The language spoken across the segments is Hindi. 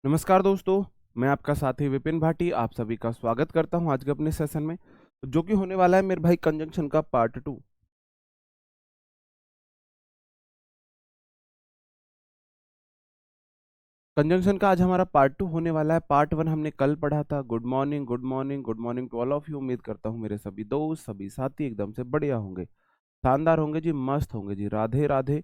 नमस्कार दोस्तों। मैं आपका साथी विपिन भाटी आप सभी का स्वागत करता हूं आज के अपने सेशन में, जो कि होने वाला है मेरे भाई कंजंक्शन का पार्ट 2। कंजंक्शन का आज हमारा पार्ट 2 होने वाला है। पार्ट 1 हमने कल पढ़ा था। Good morning, good morning, good morning to all of you. उम्मीद करता हूं मेरे सभी दोस्त, सभी साथी एकदम से बढ़िया होंगे, शानदार होंगे जी, मस्त होंगे जी। राधे राधे।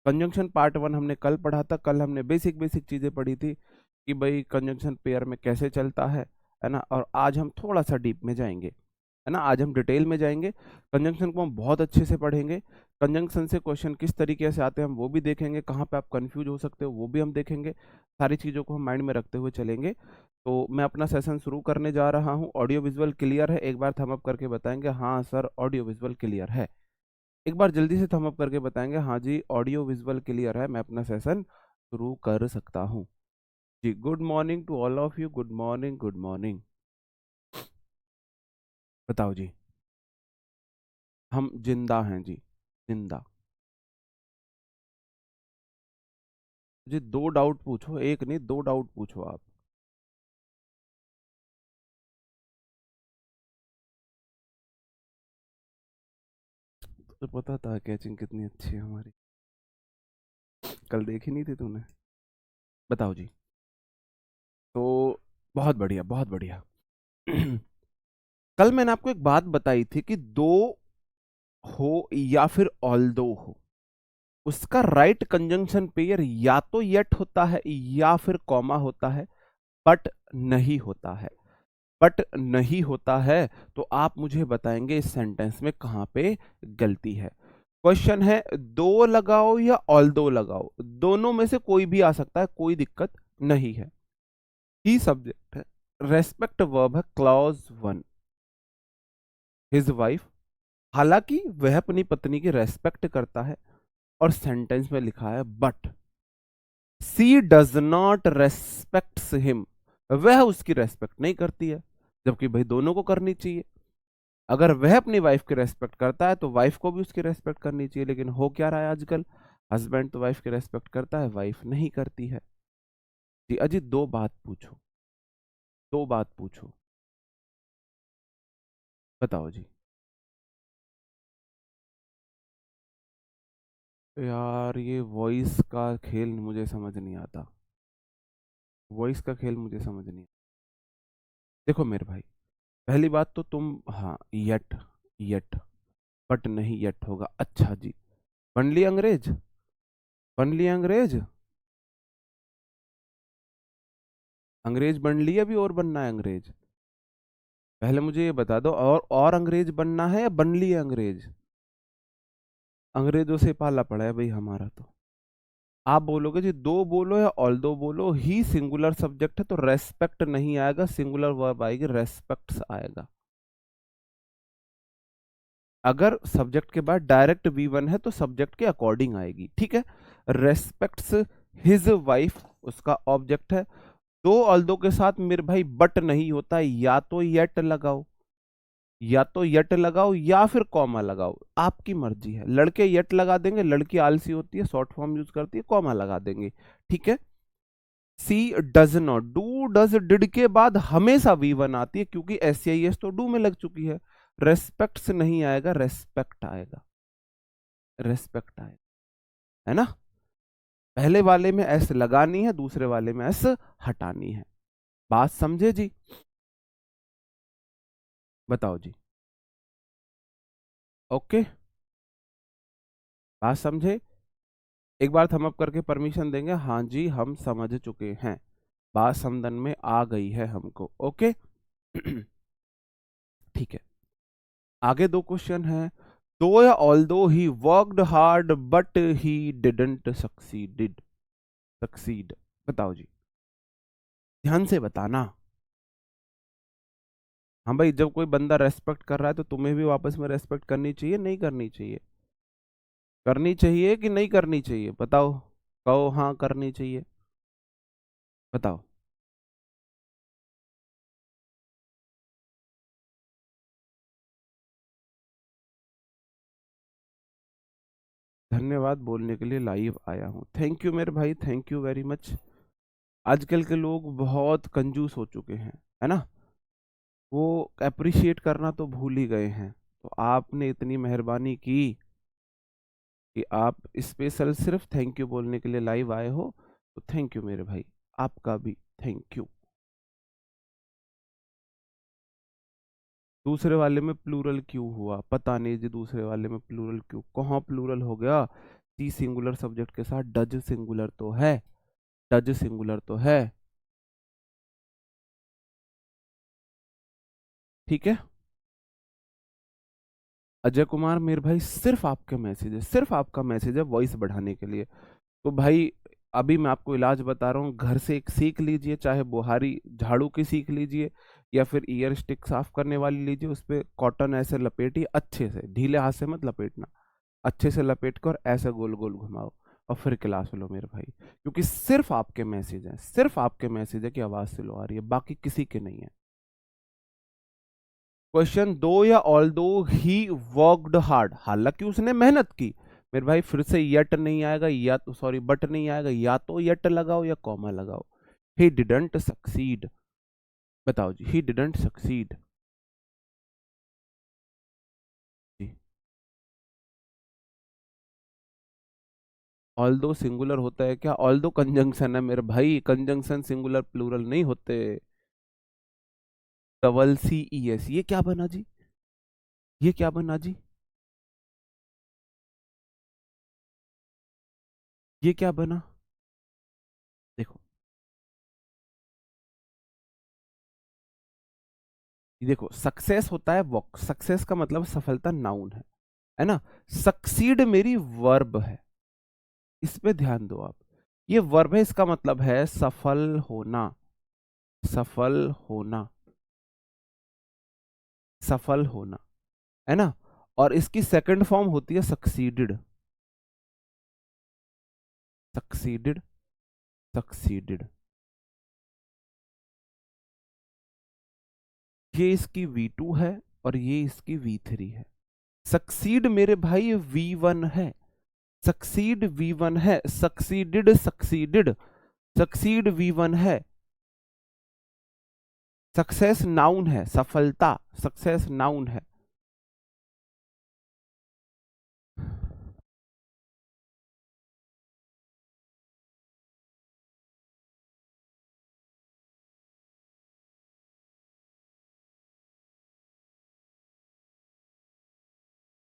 कंजंक्शन पार्ट 1 हमने कल पढ़ा था। कल हमने बेसिक बेसिक चीजें पढ़ी थी कि भाई कंजंक्शन पेयर में कैसे चलता है ना। और आज हम थोड़ा सा डीप में जाएंगे, है ना। आज हम डिटेल में जाएंगे, कंजंक्शन को हम बहुत अच्छे से पढ़ेंगे। कंजंक्शन से क्वेश्चन किस तरीके से आते हैं हम वो भी देखेंगे, कहाँ पे आप कंफ्यूज हो सकते हो वो भी हम देखेंगे। सारी चीज़ों को हम माइंड में रखते हुए चलेंगे। तो मैं अपना सेशन शुरू करने जा रहा हूँ। ऑडियो विजुअल क्लियर है? एक बार थम अप करके बताएंगे हाँ सर ऑडियो विजुअल क्लियर है। एक बार जल्दी से थम अप करके बताएंगे हाँ जी ऑडियो विजुअल क्लियर है, मैं अपना सेशन शुरू कर सकता हूँ जी। Good morning to all of you. Good morning, good morning. बताओ जी। हम जिंदा हैं जी, जिंदा। जी दो डाउट पूछो, एक नहीं दो डाउट पूछो आप। तो पता था कैचिंग कितनी अच्छी है हमारी, कल देखी नहीं थी तूने? बताओ जी। तो बहुत बढ़िया, बहुत बढ़िया। कल मैंने आपको एक बात बताई थी कि दो हो या फिर ऑल दो हो, उसका राइट कंजंक्शन पेयर या तो येट होता है या फिर कॉमा होता है, बट नहीं होता है। बट नहीं होता है तो आप मुझे बताएंगे इस सेंटेंस में कहां पे गलती है। क्वेश्चन है दो लगाओ या ऑल दो लगाओ, दोनों में से कोई भी आ सकता है, कोई दिक्कत नहीं है। ही सब्जेक्ट है, रेस्पेक्ट वर्ब है, क्लॉज 1। हिज वाइफ, हालांकि वह अपनी पत्नी की रेस्पेक्ट करता है, और सेंटेंस में लिखा है but she does not respects him, वह उसकी रेस्पेक्ट नहीं करती है, जबकि भाई दोनों को करनी चाहिए। अगर वह अपनी वाइफ की रेस्पेक्ट करता है तो वाइफ को भी उसकी रेस्पेक्ट करनी चाहिए, लेकिन हो क्या रहा है आजकल, हस्बैंड तो वाइफ की रेस्पेक्ट करता है, वाइफ नहीं करती है जी। अजी दो बात पूछो, दो बात पूछो, बताओ जी। यार ये वॉइस का खेल मुझे समझ नहीं आता, वॉइस का खेल मुझे समझ नहीं। देखो मेरे भाई, पहली बात तो तुम, हाँ यट, यट, बट नहीं यट होगा। अच्छा जी, बन ली अंग्रेज, बन ली अंग्रेज, अंग्रेज बन ली अभी और बनना है अंग्रेज? पहले मुझे ये बता दो, और अंग्रेज बनना है या बन ली है अंग्रेज? अंग्रेजों से पाला पड़ा है भाई हमारा तो। आप बोलोगे जी दो बोलो या ऑल दो बोलो, ही सिंगुलर सब्जेक्ट है तो रेस्पेक्ट नहीं आएगा, सिंगुलर वर्ब आएगी, रेस्पेक्ट्स आएगा। अगर सब्जेक्ट के बाद डायरेक्ट वी वन है तो सब्जेक्ट के अकॉर्डिंग आएगी, ठीक है। रेस्पेक्ट्स हिज वाइफ उसका ऑब्जेक्ट है। दो ऑल दो के साथ मेरे भाई बट नहीं होता, या तो येट लगाओ, या तो यट लगाओ या फिर कॉमा लगाओ, आपकी मर्जी है। लड़के यट लगा देंगे, लड़की आलसी होती है शॉर्ट फॉर्म यूज करती है, कॉमा लगा देंगे, ठीक है। She does not, do does did के बाद हमेशा वी वन आती है, क्योंकि एस सी आई एस तो डू में लग चुकी है। रेस्पेक्ट से नहीं आएगा, रेस्पेक्ट आएगा, रेस्पेक्ट आएगा, है ना। पहले वाले में एस लगानी है, दूसरे वाले में एस हटानी है। बात समझे जी? बताओ जी। ओके, बात समझे? एक बार थम अप करके परमिशन देंगे हाँ जी हम समझ चुके हैं, बात समझन में आ गई है हमको, ओके। ठीक है, आगे दो क्वेश्चन है। दो या ऑल दो he worked hard but he didn't succeeded, succeed, बताओ जी, ध्यान से बताना। हाँ भाई, जब कोई बंदा रेस्पेक्ट कर रहा है तो तुम्हें भी वापस में रेस्पेक्ट करनी चाहिए, नहीं करनी चाहिए? करनी चाहिए कि नहीं करनी चाहिए, बताओ। कहो हाँ करनी चाहिए, बताओ। धन्यवाद बोलने के लिए लाइव आया हूँ, थैंक यू मेरे भाई, थैंक यू वेरी मच। आजकल के लोग बहुत कंजूस हो चुके हैं, है ना। वो अप्रिशिएट करना तो भूल ही गए हैं। तो आपने इतनी मेहरबानी की कि आप स्पेशल सिर्फ थैंक यू बोलने के लिए लाइव आए हो, तो थैंक यू मेरे भाई, आपका भी थैंक यू। दूसरे वाले में प्लूरल क्यों हुआ, पता नहीं जी, दूसरे वाले में प्लूरल क्यों, कहाँ प्लूरल हो गया। सी सिंगुलर सब्जेक्ट के साथ डज सिंगुलर तो है, डज सिंगुलर तो है। ठीक है। अजय कुमार मेरे भाई, सिर्फ आपका मैसेज है, सिर्फ आपका मैसेज है वॉइस बढ़ाने के लिए। तो भाई अभी मैं आपको इलाज बता रहा हूँ, घर से एक सीख लीजिए, चाहे बुहारी झाड़ू की सीख लीजिए या फिर ईयर स्टिक साफ करने वाली लीजिए, उस पर कॉटन ऐसे लपेटिए अच्छे से, ढीले हाथ से मत लपेटना, अच्छे से लपेट कर ऐसे गोल गोल घुमाओ और फिर क्लास लो मेरे भाई। क्योंकि सिर्फ आपके मैसेज है, सिर्फ आपके मैसेज है कि आवाज स्लो आ रही है, बाकी किसी के नहीं है। क्वेश्चन दो या ऑल दो ही वर्कड हार्ड, हालांकि उसने मेहनत की। मेरे भाई फिर से यट नहीं आएगा, या तो सॉरी बट नहीं आएगा, या तो यट लगाओ या कॉमा लगाओ। ही डिडंट सक्सीड, बताओ जी, ही डिडंट सक्सीड जी। ऑल दो सिंगुलर होता है क्या, ऑल दो कंजंक्शन है मेरे भाई, कंजंक्शन सिंगुलर प्लूरल नहीं होते। डबल सी ई एस, ये क्या बना जी, ये क्या बना जी, ये क्या बना, देखो, ये देखो, सक्सेस होता है वर्क, सक्सेस का मतलब सफलता नाउन है ना। सक्सीड मेरी वर्ब है, इस पे ध्यान दो आप, ये वर्ब है, इसका मतलब है सफल होना, सफल होना, सफल होना, है ना। और इसकी सेकंड फॉर्म होती है सक्सीडेड, सक्सीडेड, सक्सीडेड। ये इसकी V2 है और ये इसकी V3 है। सक्सीड मेरे भाई V1 है, सक्सीड V1 है, सक्सीडेड, सक्सीडेड, सक्सीड V1 है। सक्सेस नाउन है, सफलता, सक्सेस नाउन है।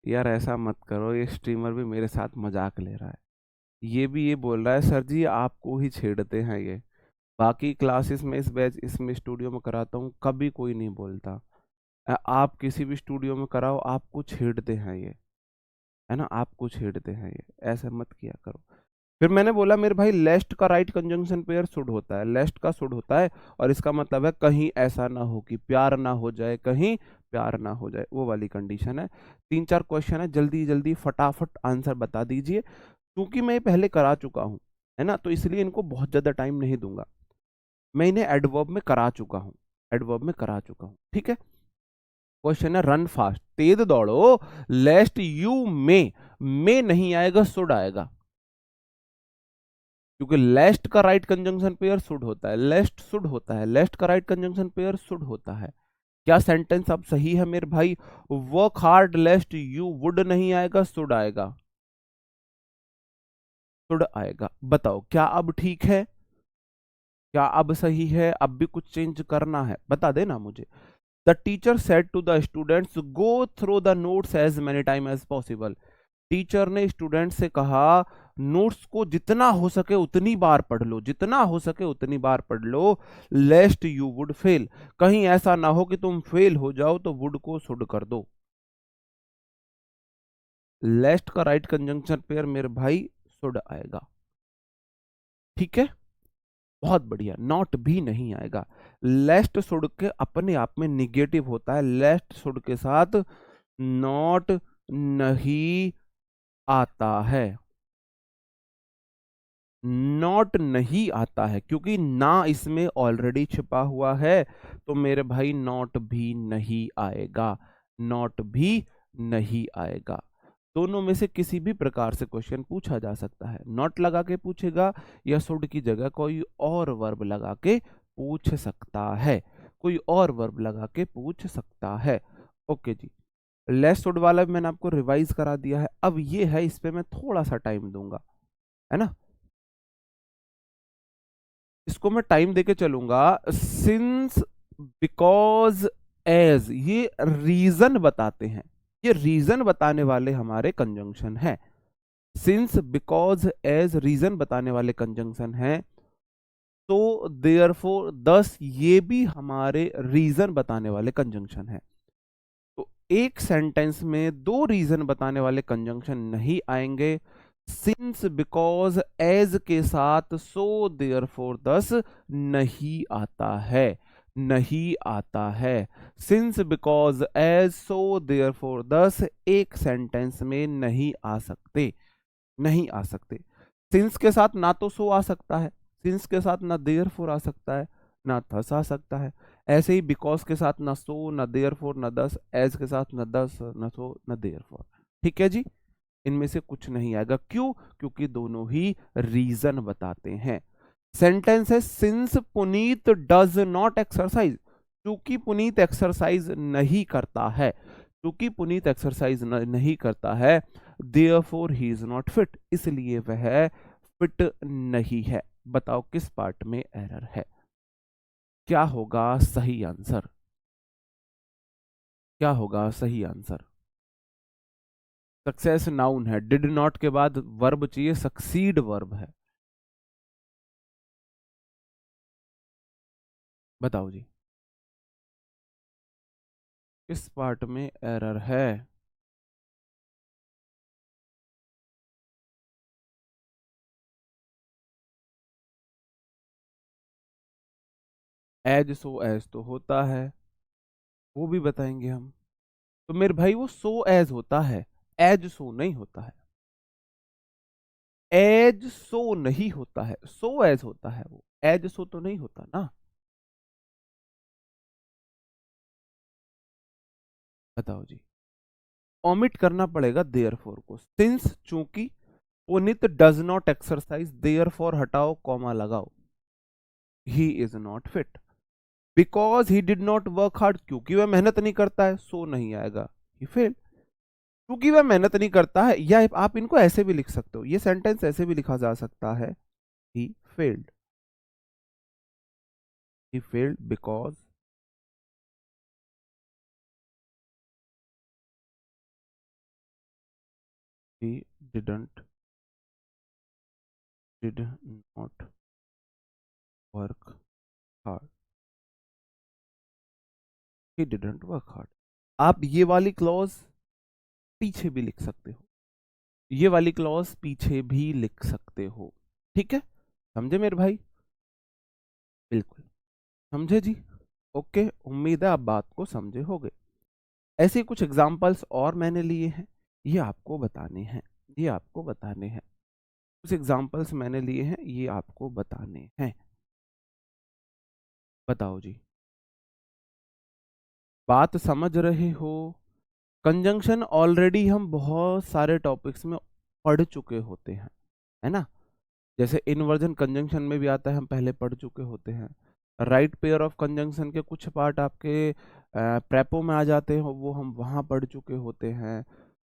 यार ऐसा मत करो, ये स्ट्रीमर भी मेरे साथ मजाक ले रहा है, ये भी ये बोल रहा है सर जी आपको ही छेड़ते हैं ये। बाकी क्लासेस में इस बैच इसमें स्टूडियो में कराता हूँ, कभी कोई नहीं बोलता। आप किसी भी स्टूडियो में कराओ, आपको छेड़ते हैं ये, है ना, आपको छेड़ते हैं ये, ऐसा मत किया करो। फिर मैंने बोला मेरे भाई लेस्ट का राइट कंजंक्शन पेयर शुड होता है, लेस्ट का शुड होता है, और इसका मतलब है कहीं ऐसा ना हो कि प्यार ना हो जाए, कहीं प्यार ना हो जाए, वो वाली कंडीशन है। 3-4 क्वेश्चन है, जल्दी जल्दी फटाफट आंसर बता दीजिए, क्योंकि मैं ये पहले करा चुका हूँ, है ना, तो इसलिए इनको बहुत ज्यादा टाइम नहीं दूंगा। मैं इन्हें एडवर्ब में करा चुका हूँ, एडवर्ब में करा चुका हूँ, ठीक है। क्वेश्चन है रन फास्ट, तेज दौड़ो, लेस्ट यू में नहीं आएगा, शुड आएगा, क्योंकि लेस्ट का राइट कंजंक्शन पेयर शुड होता है, लेस्ट शुड होता है, लेस्ट का राइट कंजंक्शन पेयर शुड होता है। क्या सेंटेंस अब सही है मेरे भाई, वर्क हार्ड लेस्ट यू वुड नहीं आएगा, शुड आएगा, शुड आएगा। बताओ क्या अब ठीक है, क्या अब सही है, अब भी कुछ चेंज करना है, बता देना मुझे। The teacher said to the students go through the notes as many time as possible, teacher ने स्टूडेंट से कहा नोट्स को जितना हो सके उतनी बार पढ़ लो, जितना हो सके उतनी बार पढ़ लो, लेस्ट यू वुड फेल, कहीं ऐसा ना हो कि तुम फेल हो जाओ, तो वुड को शुड कर दो। लेस्ट का राइट कंजंक्शन पेयर मेरे भाई शुड आएगा, ठीक है, बहुत बढ़िया। नॉट भी नहीं आएगा, लेस्ट शुड के अपने आप में निगेटिव होता है, लेस्ट शुड के साथ नॉट नहीं आता है, नॉट नहीं आता है, क्योंकि ना इसमें ऑलरेडी छिपा हुआ है, तो मेरे भाई नॉट भी नहीं आएगा, नॉट भी नहीं आएगा। दोनों में से किसी भी प्रकार से क्वेश्चन पूछा जा सकता है। नॉट लगा के पूछेगा या शुड की जगह कोई और वर्ब लगा के पूछ सकता है, कोई और वर्ब लगा के पूछ सकता है। ओके जी, लेस शुड वाला मैंने आपको रिवाइज करा दिया है। अब ये है, इस पे मैं थोड़ा सा टाइम दूंगा, है ना। इसको मैं टाइम देके चलूंगा। सिंस, बिकॉज, एज, ये रीजन बताते हैं, ये रीजन बताने वाले हमारे कंजंक्शन है। सिंस, बिकॉज, एज रीजन बताने वाले कंजंक्शन है। तो देयरफॉर, दस, ये भी हमारे रीजन बताने वाले कंजंक्शन है। तो एक सेंटेंस में दो रीजन बताने वाले कंजंक्शन नहीं आएंगे। सिंस, बिकॉज, एज के साथ सो, देयरफॉर, दस नहीं आता है, नहीं आता है। Since, because, as, so, therefore, thus एक सेंटेंस में नहीं आ सकते, नहीं आ सकते। सिंस के साथ ना तो सो आ सकता है, सिंस के साथ ना देयरफॉर आ सकता है, ना थस आ सकता है। ऐसे ही बिकॉज के साथ ना सो, ना देयरफॉर, ना दस, एज के साथ ना दस, ना सो, ना देयरफॉर। ठीक है जी, इनमें से कुछ नहीं आएगा। क्यों? क्योंकि दोनों ही रीजन बताते हैं। सेंटेंस है, since Puneet does not exercise, क्योंकि पुनीत एक्सरसाइज नहीं करता है, क्योंकि पुनीत एक्सरसाइज नहीं करता है, therefore he is not fit, इसलिए वह फिट नहीं है। बताओ किस पार्ट में एरर है? क्या होगा सही आंसर? क्या होगा सही आंसर? सक्सेस नाउन है, डिड नॉट के बाद वर्ब चाहिए, सक्सीड वर्ब है। बताओ जी, किस पार्ट में एरर है? एज, सो, एज तो होता है, वो भी बताएंगे हम। तो मेरे भाई वो सो एज होता है, एज सो नहीं होता है। एज सो नहीं होता है, सो एज होता है, वो एज सो तो नहीं होता ना। बताओ जी, ओमिट करना पड़ेगा देयरफॉर को। सिंस, चूंकि, पुनित डज नॉट एक्सरसाइज, देयरफॉर हटाओ, कॉमा लगाओ, he is not fit. Because he did not work hard, क्योंकि वह मेहनत नहीं करता है, सो नहीं आएगा, ही फेल। क्योंकि वह मेहनत नहीं करता है, या आप इनको ऐसे भी लिख सकते हो, ये सेंटेंस ऐसे भी लिखा जा सकता है, he failed, he failed because he did not work hard, he didn't work hard। आप ये वाली क्लॉज पीछे भी लिख सकते हो, ये वाली क्लॉज पीछे भी लिख सकते हो। ठीक है, समझे मेरे भाई? बिल्कुल समझे जी। ओके, उम्मीद है आप बात को समझे होगे। ऐसे कुछ एग्जांपल्स और मैंने लिए हैं, ये आपको बताने हैं, ये आपको बताने हैं। कुछ एग्जांपल्स मैंने लिए हैं, ये आपको बताने हैं। बताओ जी, बात समझ रहे हो? कंजंक्शन ऑलरेडी हम बहुत सारे टॉपिक्स में पढ़ चुके होते हैं, है ना। जैसे इनवर्जन कंजंक्शन में भी आता है, हम पहले पढ़ चुके होते हैं। राइट पेयर ऑफ कंजंक्शन के कुछ पार्ट आपके प्रेपो में आ जाते हैं, वो हम वहाँ पढ़ चुके होते हैं।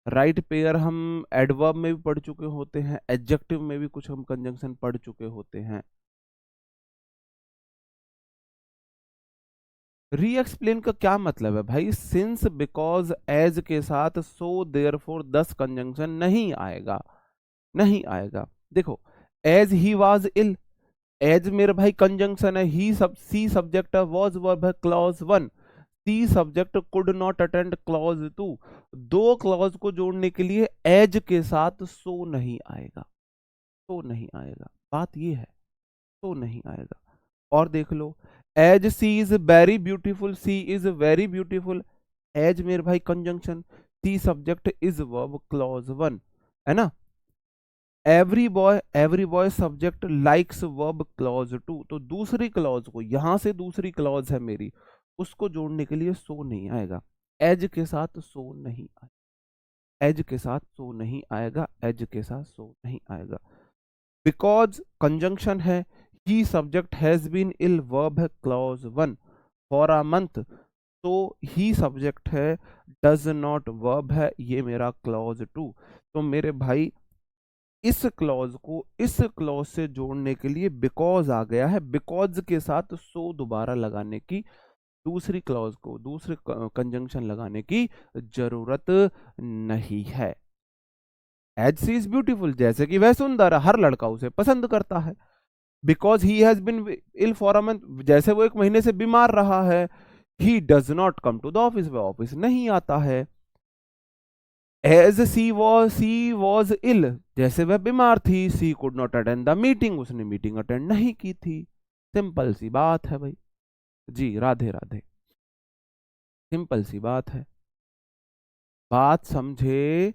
राइट पेयर हम एडवर्ब में भी पढ़ चुके होते हैं, एडजेक्टिव में भी कुछ हम कंजंक्शन पढ़ चुके होते हैं। री एक्सप्लेन का क्या मतलब है भाई? सिंस, बिकॉज, एज के साथ सो, देयरफॉर, दस कंजंक्शन नहीं आएगा, नहीं आएगा। देखो, as he was ill, as मेरे भाई कंजंक्शन है, ही सब सी सब्जेक्ट है, वाज वर्ब है, clause one. She subject could not attend, clause two. दो क्लॉज को जोड़ने के लिए एज के साथ सो नहीं आएगा, सो नहीं आएगा, बात ये है, सो नहीं आएगा। और देख लो, as she is very beautiful, she is very beautiful, as मेरे भाई conjunction, she subject is verb, clause one, है ना। Every boy subject, likes verb, clause two. तो दूसरी क्लॉज को, यहां से दूसरी क्लॉज है मेरी, उसको जोड़ने के लिए सो नहीं आएगा, एज के साथ सो नहीं आएगा, एज के साथ सो नहीं आएगा, एज के साथ सो नहीं आएगा। बिकॉज कंजंक्शन है, he subject has been ill, verb है क्लॉज 1, फॉर अ मंथ तो ही सब्जेक्ट है, डज नॉट वर्ब है, ये मेरा क्लॉज 2। तो मेरे भाई इस क्लॉज को इस क्लॉज से जोड़ने के लिए बिकॉज आ गया है, बिकॉज के साथ सो दोबारा लगाने की, दूसरी क्लॉज को दूसरे कंजंक्शन लगाने की जरूरत नहीं है। एज सी इज ब्यूटीफुल, जैसे कि वह सुंदर है, हर लड़का उसे पसंद करता है। Because he has been ill for a month, जैसे वो 1 महीने से बीमार रहा है। He does not come to the office, वह ऑफिस नहीं आता है। एज सी वॉज इल, जैसे वह बीमार थी, she could not attend the meeting, उसने मीटिंग अटेंड नहीं की थी। सिंपल सी बात है भाई। जी राधे राधे। सिंपल सी बात है, बात समझे।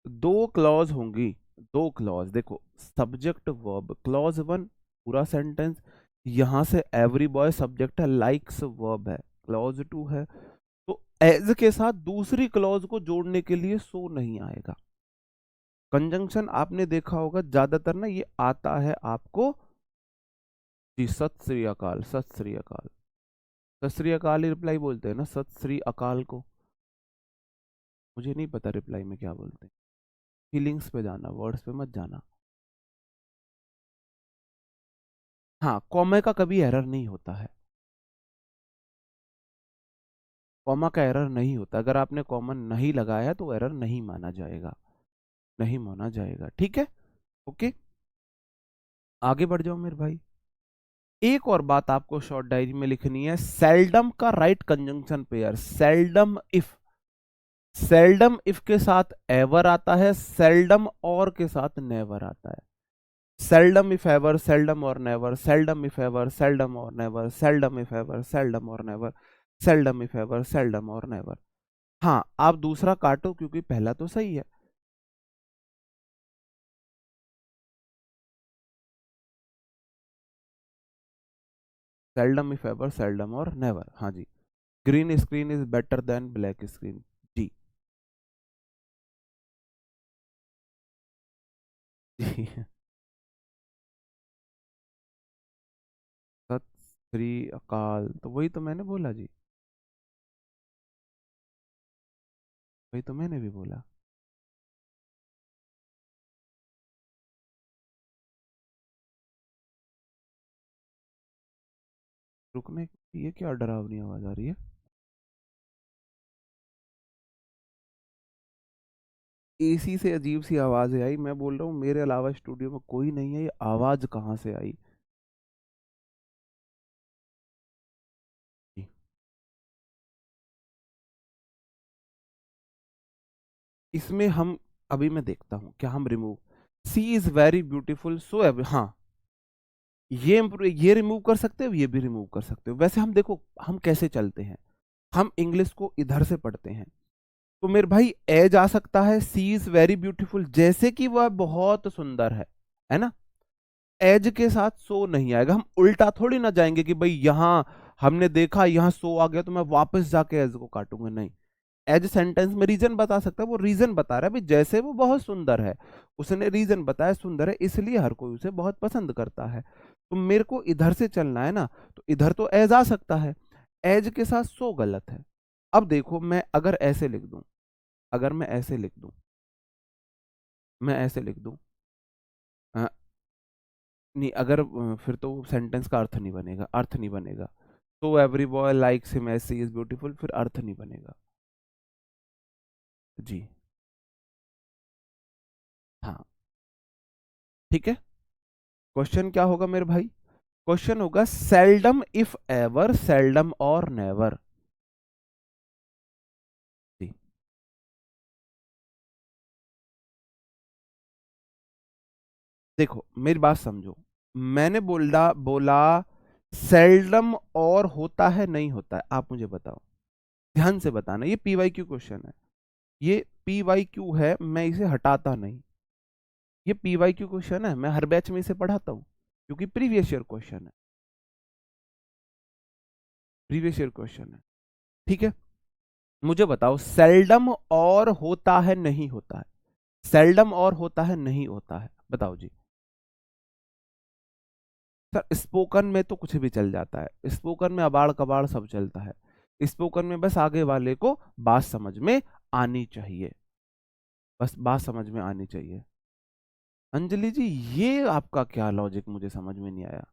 दो क्लॉज होंगी, दो क्लॉज देखो, सब्जेक्ट वर्ब क्लॉज 1 पूरा सेंटेंस, यहां से एवरी बॉय सब्जेक्ट है, लाइक्स वर्ब है, क्लॉज 2 है। तो एज के साथ दूसरी क्लॉज को जोड़ने के लिए सो नहीं आएगा। कंजंक्शन आपने देखा होगा ज्यादातर ना, ये आता है आपको जी, सत श्री अकाल, सत श्री अकाल, सत श्री अकाल ही रिप्लाई बोलते हैं ना, सत श्री अकाल को। मुझे नहीं पता रिप्लाई में क्या बोलते हैं, फीलिंग्स पे जाना, वर्ड्स पे मत जाना। हाँ, कॉमा का कभी एरर नहीं होता है, कॉमा का एरर नहीं होता, अगर आपने कॉमन नहीं लगाया है तो एरर नहीं माना जाएगा, नहीं माना जाएगा, ठीक है। ओके, आगे बढ़ जाओ मेरे भाई। एक और बात आपको शॉर्ट डायरी में लिखनी है, सेल्डम का right conjunction pair, seldom if, seldom if के साथ एवर आता है, सेल्डम और के साथ नेवर आता है। सेल्डम इफ एवर, सेल्डम और never, seldom if ever, seldom और never, seldom if ever, seldom और never, seldom if ever, seldom और नेवर। हाँ, आप दूसरा काटो क्योंकि पहला तो सही है। सेल्डम इफ एवर, सेल्डम और नेवर, हाँ जी। Green screen is better than black screen, जी जी। सत श्री अकाल, तो वही तो मैंने बोला जी, वही तो मैंने भी बोला। रुकने, ये क्या डरावनी आवाज आ रही है? एसी से अजीब सी आवाज आई, मैं बोल रहा हूँ मेरे अलावा स्टूडियो में कोई नहीं है, ये आवाज कहाँ से आई? जी। इसमें हम, अभी मैं देखता हूँ क्या हम remove, she is very beautiful so, हाँ, ये रिमूव कर सकते हो, ये भी रिमूव कर सकते हो। वैसे हम देखो हम कैसे चलते हैं, हम इंग्लिश को इधर से पढ़ते हैं। तो मेरे भाई एज आ सकता है, सी इज वेरी ब्यूटीफुल, जैसे कि वह बहुत सुंदर है ना। एज के साथ सो नहीं आएगा, हम उल्टा थोड़ी ना जाएंगे कि भाई यहां हमने देखा यहां सो आ गया तो मैं वापस जाके एज को काटूंगा, नहीं। एज सेंटेंस में रीजन बता सकता है, वो रीजन बता रहा है भाई, जैसे वो बहुत सुंदर है, उसने रीजन बताया सुंदर है इसलिए हर कोई उसे बहुत पसंद करता है। तो मेरे को इधर से चलना है ना, तो इधर तो एज आ सकता है, एज के साथ सो गलत है। अब देखो मैं अगर ऐसे लिख दूं, अगर मैं ऐसे लिख दूं, मैं ऐसे लिख दूं, अ, नहीं, अगर फिर तो सेंटेंस का अर्थ नहीं बनेगा, अर्थ नहीं बनेगा। तो every boy likes him as she is beautiful, फिर अर्थ नहीं बनेगा। जी हाँ, ठीक है। क्वेश्चन क्या होगा मेरे भाई? क्वेश्चन होगा सेल्डम इफ एवर, सेल्डम और नेवर। जी, देखो मेरी बात समझो, मैंने बोला सेल्डम और होता है नहीं होता है, आप मुझे बताओ, ध्यान से बताना, ये पी वाई क्यू क्वेश्चन है, ये पी वाई क्यू है, मैं इसे हटाता नहीं। ये पी वाई क्यू क्वेश्चन है, मैं हर बैच में इसे पढ़ाता हूँ क्योंकि प्रीवियस ईयर क्वेश्चन है, प्रीवियस ईयर क्वेश्चन है, ठीक है। मुझे बताओ, सेल्डम और होता है नहीं होता है, सेल्डम और होता है नहीं होता है, बताओ जी। सर स्पोकन में तो कुछ भी चल जाता है, स्पोकन में अबाड़ कबाड़ सब चलता है, स्पोकन में बस आगे वाले को बात समझ में आनी चाहिए, बस बात समझ में आनी चाहिए। अंजलि जी, ये आपका क्या लॉजिक मुझे समझ में नहीं आया,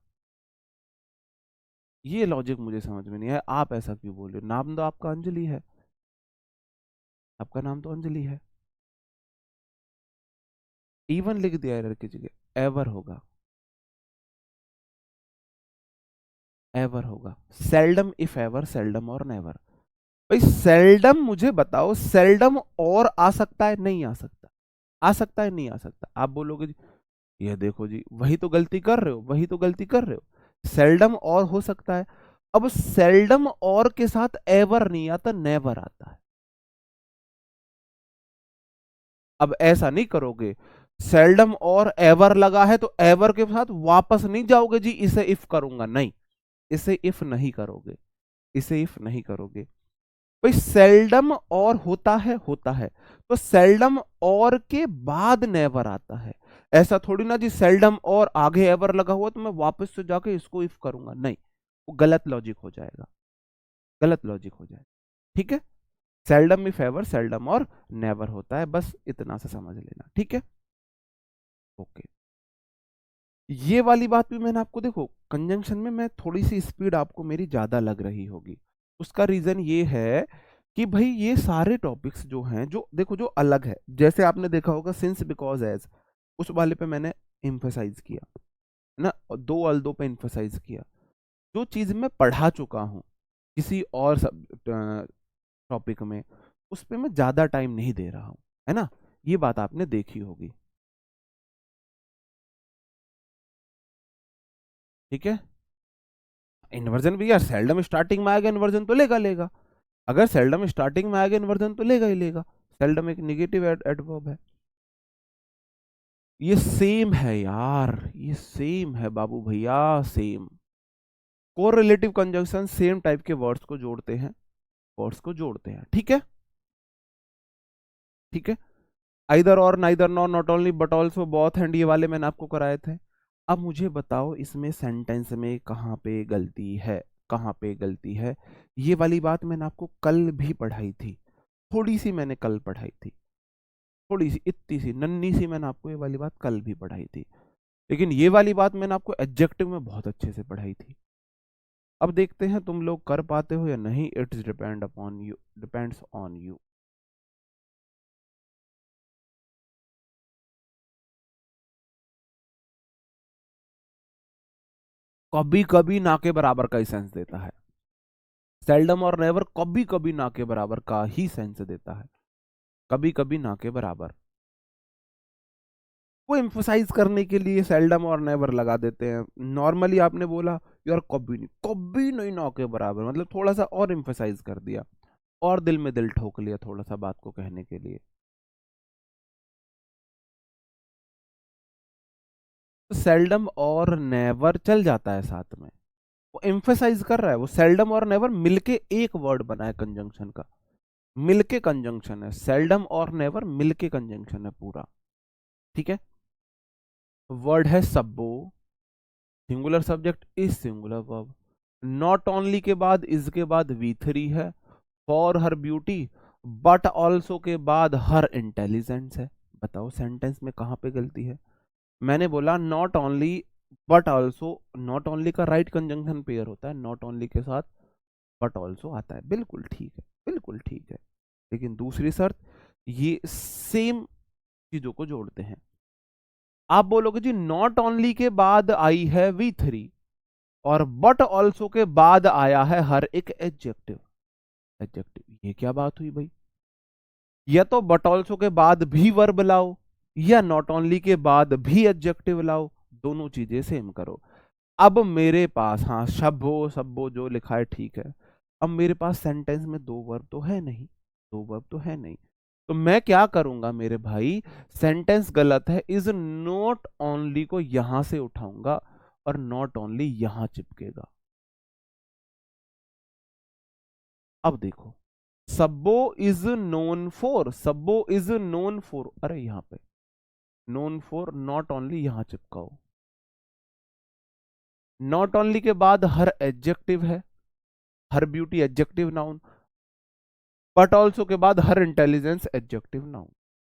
ये लॉजिक मुझे समझ में नहीं आया, आप ऐसा क्यों बोल रहे हो? नाम तो आपका अंजलि है, आपका नाम तो अंजलि है। इवन लिख दिया एरर की जगह, एवर होगा, एवर होगा, सेल्डम इफ एवर, सेल्डम और नेवर। भाई सेल्डम मुझे बताओ, सेल्डम और आ सकता है नहीं आ सकता, आ सकता है नहीं आ सकता? आप बोलोगे जी, ये देखो जी, वही तो गलती कर रहे हो, वही तो गलती कर रहे हो, सेल्डम और हो सकता है। अब सेल्डम और के साथ एवर नहीं आता, नेवर आता है। अब ऐसा नहीं करोगे, सेल्डम और एवर लगा है तो एवर के साथ वापस नहीं जाओगे जी, इसे इफ करूंगा, नहीं, इसे इफ नहीं करोगे, इसे इफ नहीं करोगे। भाई सेल्डम और होता है, होता है, तो सेल्डम और के बाद नेवर आता है। ऐसा थोड़ी ना जी, सेल्डम और आगे एवर लगा हुआ तो मैं वापस से जाके इसको इफ करूंगा, नहीं, वो गलत लॉजिक हो जाएगा, गलत लॉजिक हो जाएगा। ठीक है, सेल्डम इफ एवर, सेल्डम और नेवर होता है, बस इतना सा समझ लेना, ठीक है। ओके, ये वाली बात भी मैंने आपको, देखो कंजंक्शन में मैं थोड़ी सी स्पीड आपको मेरी ज्यादा लग रही होगी, उसका रीजन ये है कि भाई ये सारे टॉपिक्स जो हैं, जो देखो जो अलग है, जैसे आपने देखा होगा सिंस बिकॉज एज, उस वाले पे मैंने इम्फेसाइज किया है ना, और दो अल्दो पे इम्फेसाइज किया। जो चीज मैं पढ़ा चुका हूँ किसी और सब टॉपिक में, उस पे मैं ज्यादा टाइम नहीं दे रहा हूँ, है ना, ये बात आपने देखी होगी। ठीक है, इन्वर्जन भी यार सेल्डम स्टार्टिंग में आएगा, इन्वर्जन तो लेगा लेगा, अगर सेल्डम स्टार्टिंग में आएगा इन्वर्जन तो लेगा ही लेगा, सेल्डम एक निगेटिव एडवर्ब है। ये सेम है यार, ये सेम है बाबू भैया, same. Correlative conjunction same type के वर्ड्स को जोड़ते हैं, वर्ड्स को जोड़ते हैं, ठीक है, ठीक है। आइदर और, neither nor, not only but also, both and, ये वाले मैंने आपको कराए थे। अब मुझे बताओ इसमें सेंटेंस में कहाँ पे गलती है, कहाँ पे गलती है? ये वाली बात मैंने आपको कल भी पढ़ाई थी, थोड़ी सी मैंने कल पढ़ाई थी, थोड़ी सी, इतनी सी नन्ही सी मैंने आपको ये वाली बात कल भी पढ़ाई थी, लेकिन ये वाली बात मैंने आपको एडजेक्टिव में बहुत अच्छे से पढ़ाई थी। अब देखते हैं तुम लोग कर पाते हो या नहीं, it's depend upon you, depends on you. कभी कभी ना के बराबर का ही सेंस देता है, सेल्डम और नेवर कभी कभी ना के बराबर का ही सेंस देता है, कभी कभी ना के बराबर। वो एम्फोसाइज करने के लिए सेल्डम और नेवर लगा देते हैं, नॉर्मली आपने बोला यार कभी नहीं ना के बराबर, मतलब थोड़ा सा और एम्फोसाइज कर दिया, और दिल में दिल ठोक लिया थोड़ा सा बात को कहने के लिए। तो सेल्डम और नेवर चल जाता है साथ में, वो एम्फेसाइज कर रहा है, वो सेल्डम और नेवर मिलके एक वर्ड बना है कंजंक्शन का, मिलके कंजंक्शन है, सेल्डम और नेवर मिलके कंजंक्शन है पूरा, ठीक है। वर्ड है सब्बो, singular subject is singular verb, not only के बाद इज के बाद V3 है, for her beauty but also के बाद हर इंटेलिजेंस है। बताओ सेंटेंस में कहां पे गलती है? मैंने बोला not only but also, not only का राइट कंजंक्शन पेयर होता है, नॉट ओनली के साथ बट ऑल्सो आता है, बिल्कुल ठीक है, बिल्कुल ठीक है, लेकिन दूसरी शर्त, ये सेम चीजों को जोड़ते हैं। आप बोलोगे जी नॉट ओनली के बाद आई है V3 और बट ऑल्सो के बाद आया है हर एक एडजेक्टिव, एडजेक्टिव, ये क्या बात हुई भाई? या तो बट ऑल्सो के बाद भी वर्ब लाओ, या नॉट ओनली के बाद भी एडजेक्टिव लाओ, दोनों चीजें सेम करो। अब मेरे पास, हाँ शब्बो सब्बो जो लिखा है ठीक है, अब मेरे पास सेंटेंस में दो वर्ब तो है नहीं, दो वर्ब तो है नहीं, तो मैं क्या करूंगा मेरे भाई, सेंटेंस गलत है, इज नॉट ओनली को यहां से उठाऊंगा और नॉट ओनली यहां चिपकेगा। अब देखो सब्बो इज नोन फॉर, सब्बो इज नोन फॉर, अरे यहां पे नोन फॉर नॉट ओनली यहां चिपकाओ। नॉट ओनली के बाद हर एडजेक्टिव है, her beauty adjective noun, but also के बाद हर इंटेलिजेंस एडजेक्टिव नाउन।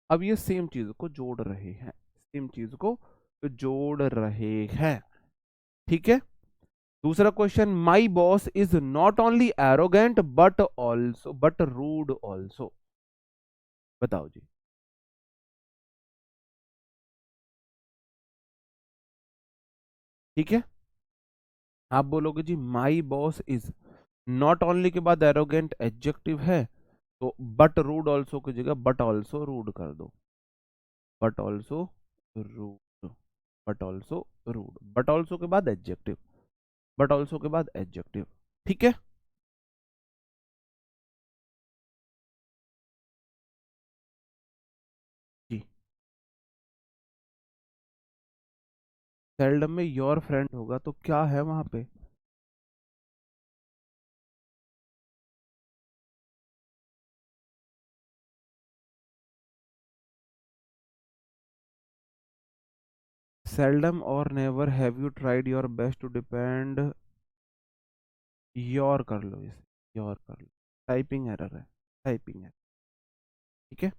अब ये सेम चीज को जोड़ रहे हैं, सेम चीज को जोड़ रहे हैं, ठीक है। दूसरा question, my boss is not only arrogant but rude also. बताओ जी। ठीक है, आप बोलोगे जी my boss is, not only के बाद एरोगेंट एडजेक्टिव है, तो बट रूड ऑल्सो की जगह बट ऑल्सो रूड कर दो, but also rude, but also rude, but also के बाद एडजेक्टिव, बट ऑल्सो के बाद एडजेक्टिव, ठीक है। जी, सेल्डम में योर फ्रेंड होगा तो क्या है वहां पे? सेल्डम और never, have you tried your best to depend, your कर लो इसे, योर कर लो, टाइपिंग एरर है, टाइपिंग है, ठीक है।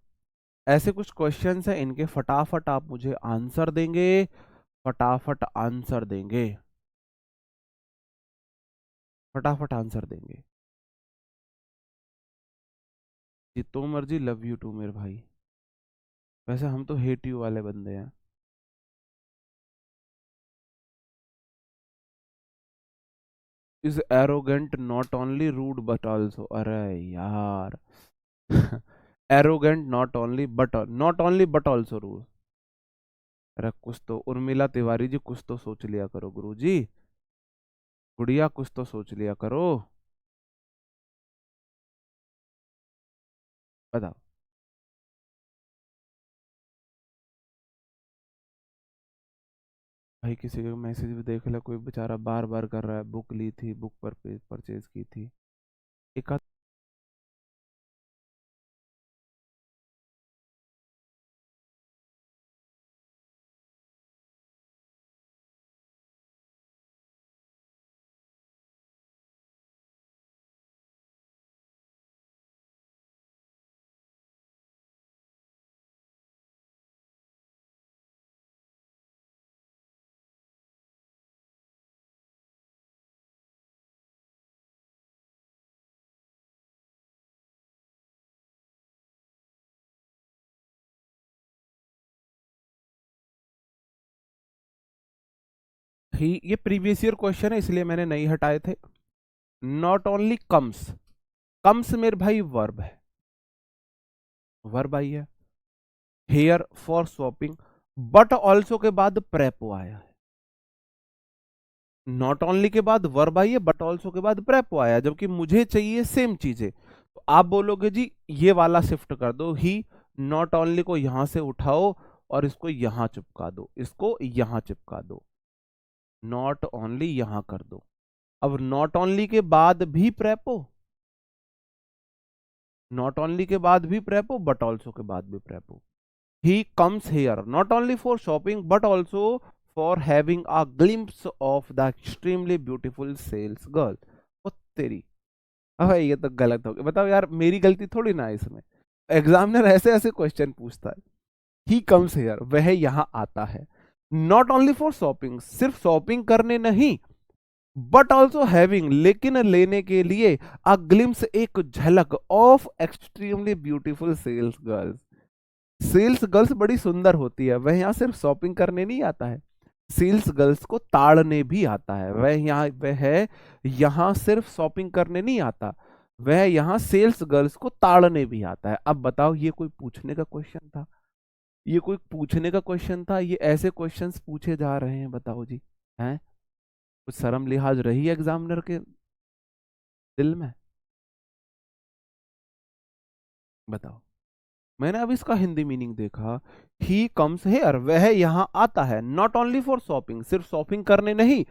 ऐसे कुछ क्वेश्चंस हैं, इनके फटाफट आप मुझे आंसर देंगे, फटाफट आंसर देंगे, फटाफट आंसर देंगे। जितो मर्जी, लव यू टू मेरे भाई, वैसे हम तो हेट यू वाले बंदे हैं। Is arrogant not only rude but also, अरे यार arrogant not only but, not only but also rude. अरे कुछ तो उर्मिला तिवारी जी, कुछ तो सोच लिया करो गुरु जी, गुड़िया कुछ तो सोच लिया करो। बताओ। भाई किसी का मैसेज भी देख ले, कोई बेचारा बार बार कर रहा है, बुक ली थी, बुक पर परचेज की थी, एक आध। ही ये प्रीवियस ईयर क्वेश्चन है इसलिए मैंने नहीं हटाए थे। नॉट ओनली कम्स, कम्स मेरे भाई वर्ब है, वर्ब आई है, here for shopping, but also के बाद प्रेपो आया है। नॉट ओनली के बाद वर्ब आई है, बट ऑल्सो के बाद प्रेपो आया, जबकि मुझे चाहिए सेम चीजें, तो आप बोलोगे जी ये वाला शिफ्ट कर दो, ही नॉट ओनली को यहां से उठाओ और इसको यहां चिपका दो, इसको यहां चिपका दो, नॉट ओनली यहां कर दो। अब नॉट ओनली के बाद भी प्रेपो, नॉट ओनली के बाद भी प्रेपो, बट ऑल्सो के बाद भी prepo. He comes here not only for shopping but also for having a glimpse of the extremely beautiful sales girl. ओ तेरी, अबे ये तो गलत हो गया, बताओ यार, मेरी गलती थोड़ी ना है इसमें, एग्जामिनर ऐसे ऐसे क्वेश्चन पूछता है। ही कम्स हेयर, वह यहाँ आता है, नॉट ओनली फॉर शॉपिंग, सिर्फ शॉपिंग करने नहीं, बट ऑल्सो हैविंग, लेकिन लेने के लिए, अ ग्लिम्स, एक झलक, of extremely beautiful sales girls, sales girls बड़ी सुंदर होती है, वह यहाँ सिर्फ शॉपिंग करने नहीं आता है, सेल्स गर्ल्स को ताड़ने भी आता है, वह यहाँ सिर्फ शॉपिंग करने नहीं आता, वह यहाँ सेल्स गर्ल्स को ताड़ने भी आता है। अब बताओ ये कोई पूछने का क्वेश्चन था? ये कोई पूछने का क्वेश्चन था? ये ऐसे क्वेश्चंस पूछे जा रहे हैं, बताओ जी, हैं? कुछ शर्म लिहाज रही एग्जामिनर के दिल में? बताओ। मैंने अब इसका हिंदी मीनिंग देखा, ही कम्स हेयर, वह यहाँ आता है, नॉट ओनली फॉर शॉपिंग, सिर्फ शॉपिंग करने नहीं,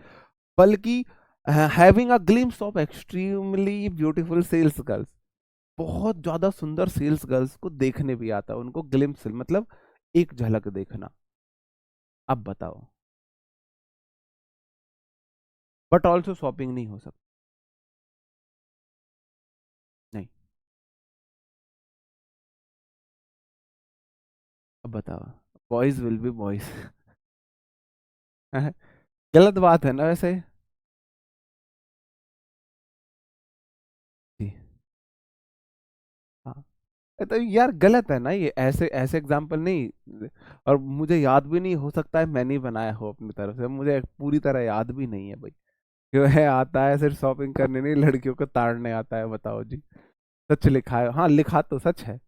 बल्कि having a glimpse of extremely beautiful sales girls, बहुत ज्यादा सुंदर सेल्स गर्ल्स को देखने भी आता है, उनको ग्लिम्स मतलब एक झलक देखना। अब बताओ। बट ऑल्सो शॉपिंग नहीं हो सकती। नहीं। अब बताओ। Boys will be boys. गलत बात है ना वैसे। जी। हाँ। तो यार गलत है ना ये, ऐसे ऐसे एग्जाम्पल नहीं। और मुझे याद भी नहीं, हो सकता है मैंने ही बनाया हो अपनी तरफ से, मुझे पूरी तरह याद भी नहीं है भाई। क्यों है, आता है सिर्फ शॉपिंग करने नहीं, लड़कियों को ताड़ने आता है, बताओ जी। सच लिखा है, हाँ लिखा तो सच है।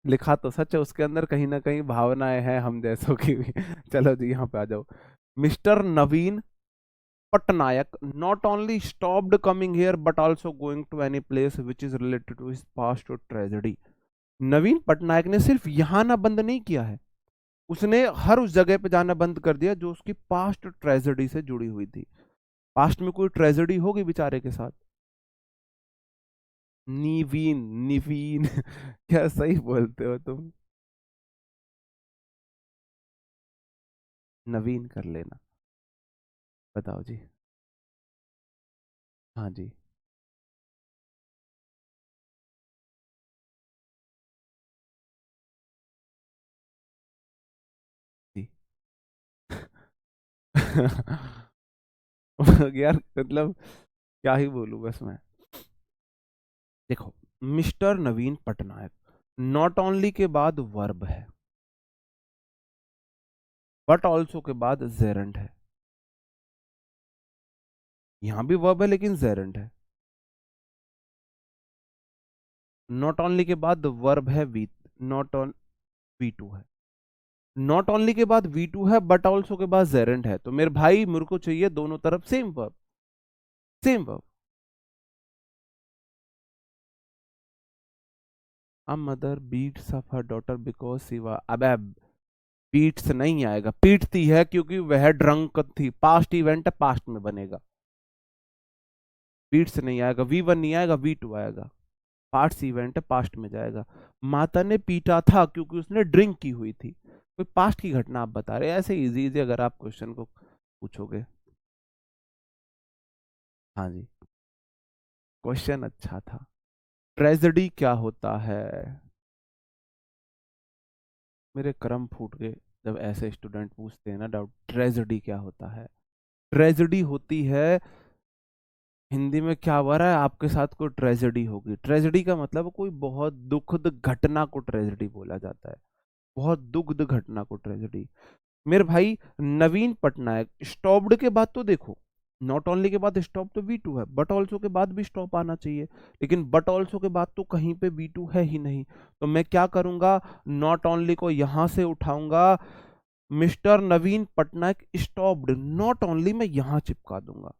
लिखा तो सच है, उसके अंदर कहीं ना कहीं भावनाएं हैं हम जैसों की भी। चलो जी यहाँ पे आ जाओ। Mister Naveen Patnaik not only stopped coming here but also going to any place which is related to his past or tragedy। नवीन पटनायक ने सिर्फ यहाँ ना बंद नहीं किया है, उसने हर उस जगह पे जाना बंद कर दिया जो उसकी पास्ट ट्रेजेडी से जुड़ी हुई थी। पास्ट में कोई ट्रेजेडी होगी बेचारे के साथ। निवीन, निवीन। क्या सही बोलते हो तुम। नवीन कर लेना। बताओ जी। हाँ जी। जी। यार मतलब क्या ही बोलूं बस मैं। देखो, mister Naveen Patnaik not only के बाद वर्ब है, बट ऑल्सो के बाद जेरंड है। यहां भी वर्ब है लेकिन जेरंड है। नॉट ओनली के बाद वर्ब है V, not on V two है। नॉट ओनली के बाद वी टू है, बट ऑल्सो के बाद जेरंड है, तो मेरे भाई मेरे को चाहिए दोनों तरफ same verb. Same verb. A mother beats of her daughter because सिवा, अब बीट्स नहीं आएगा, पीटती है क्योंकि वह ड्रंक थी, पास्ट इवेंट है, पास्ट में बनेगा। बीट्स नहीं आएगा, वी वन नहीं आएगा, वी टू आएगा। पास्ट इवेंट है, पास्ट में जाएगा। माता ने पीटा था क्योंकि उसने ड्रिंक की हुई थी। कोई पास्ट की घटना आप बता रहे हैं, ऐसे इजी इजी अगर आप क्वेश्चन को पूछोगे। हाँ जी। क्वेश्चन अच्छा था। ट्रेजेडी क्या होता है। मेरे कर्म फूट गए जब ऐसे स्टूडेंट पूछते हैं ना डाउट, ट्रेजेडी क्या होता है। ट्रेजेडी होती है, हिंदी में क्या हो रहा है आपके साथ, कोई ट्रेजेडी होगी। ट्रेजेडी का मतलब कोई बहुत दुखद घटना को ट्रेजेडी बोला जाता है। बहुत दुखद घटना को ट्रेजेडी। मेरे भाई नवीन पटनायक स्टॉप्ड के बाद तो देखो, नॉट ओनली के बाद स्टॉप तो वी टू है, बट ऑल्सो के बाद भी स्टॉप आना चाहिए, लेकिन बट ऑल्सो के बाद तो कहीं पे वी टू है ही नहीं। तो मैं क्या करूंगा, नॉट ओनली को यहां से उठाऊंगा, mister Naveen Patnaik stopped, not only मैं यहां चिपका दूंगा।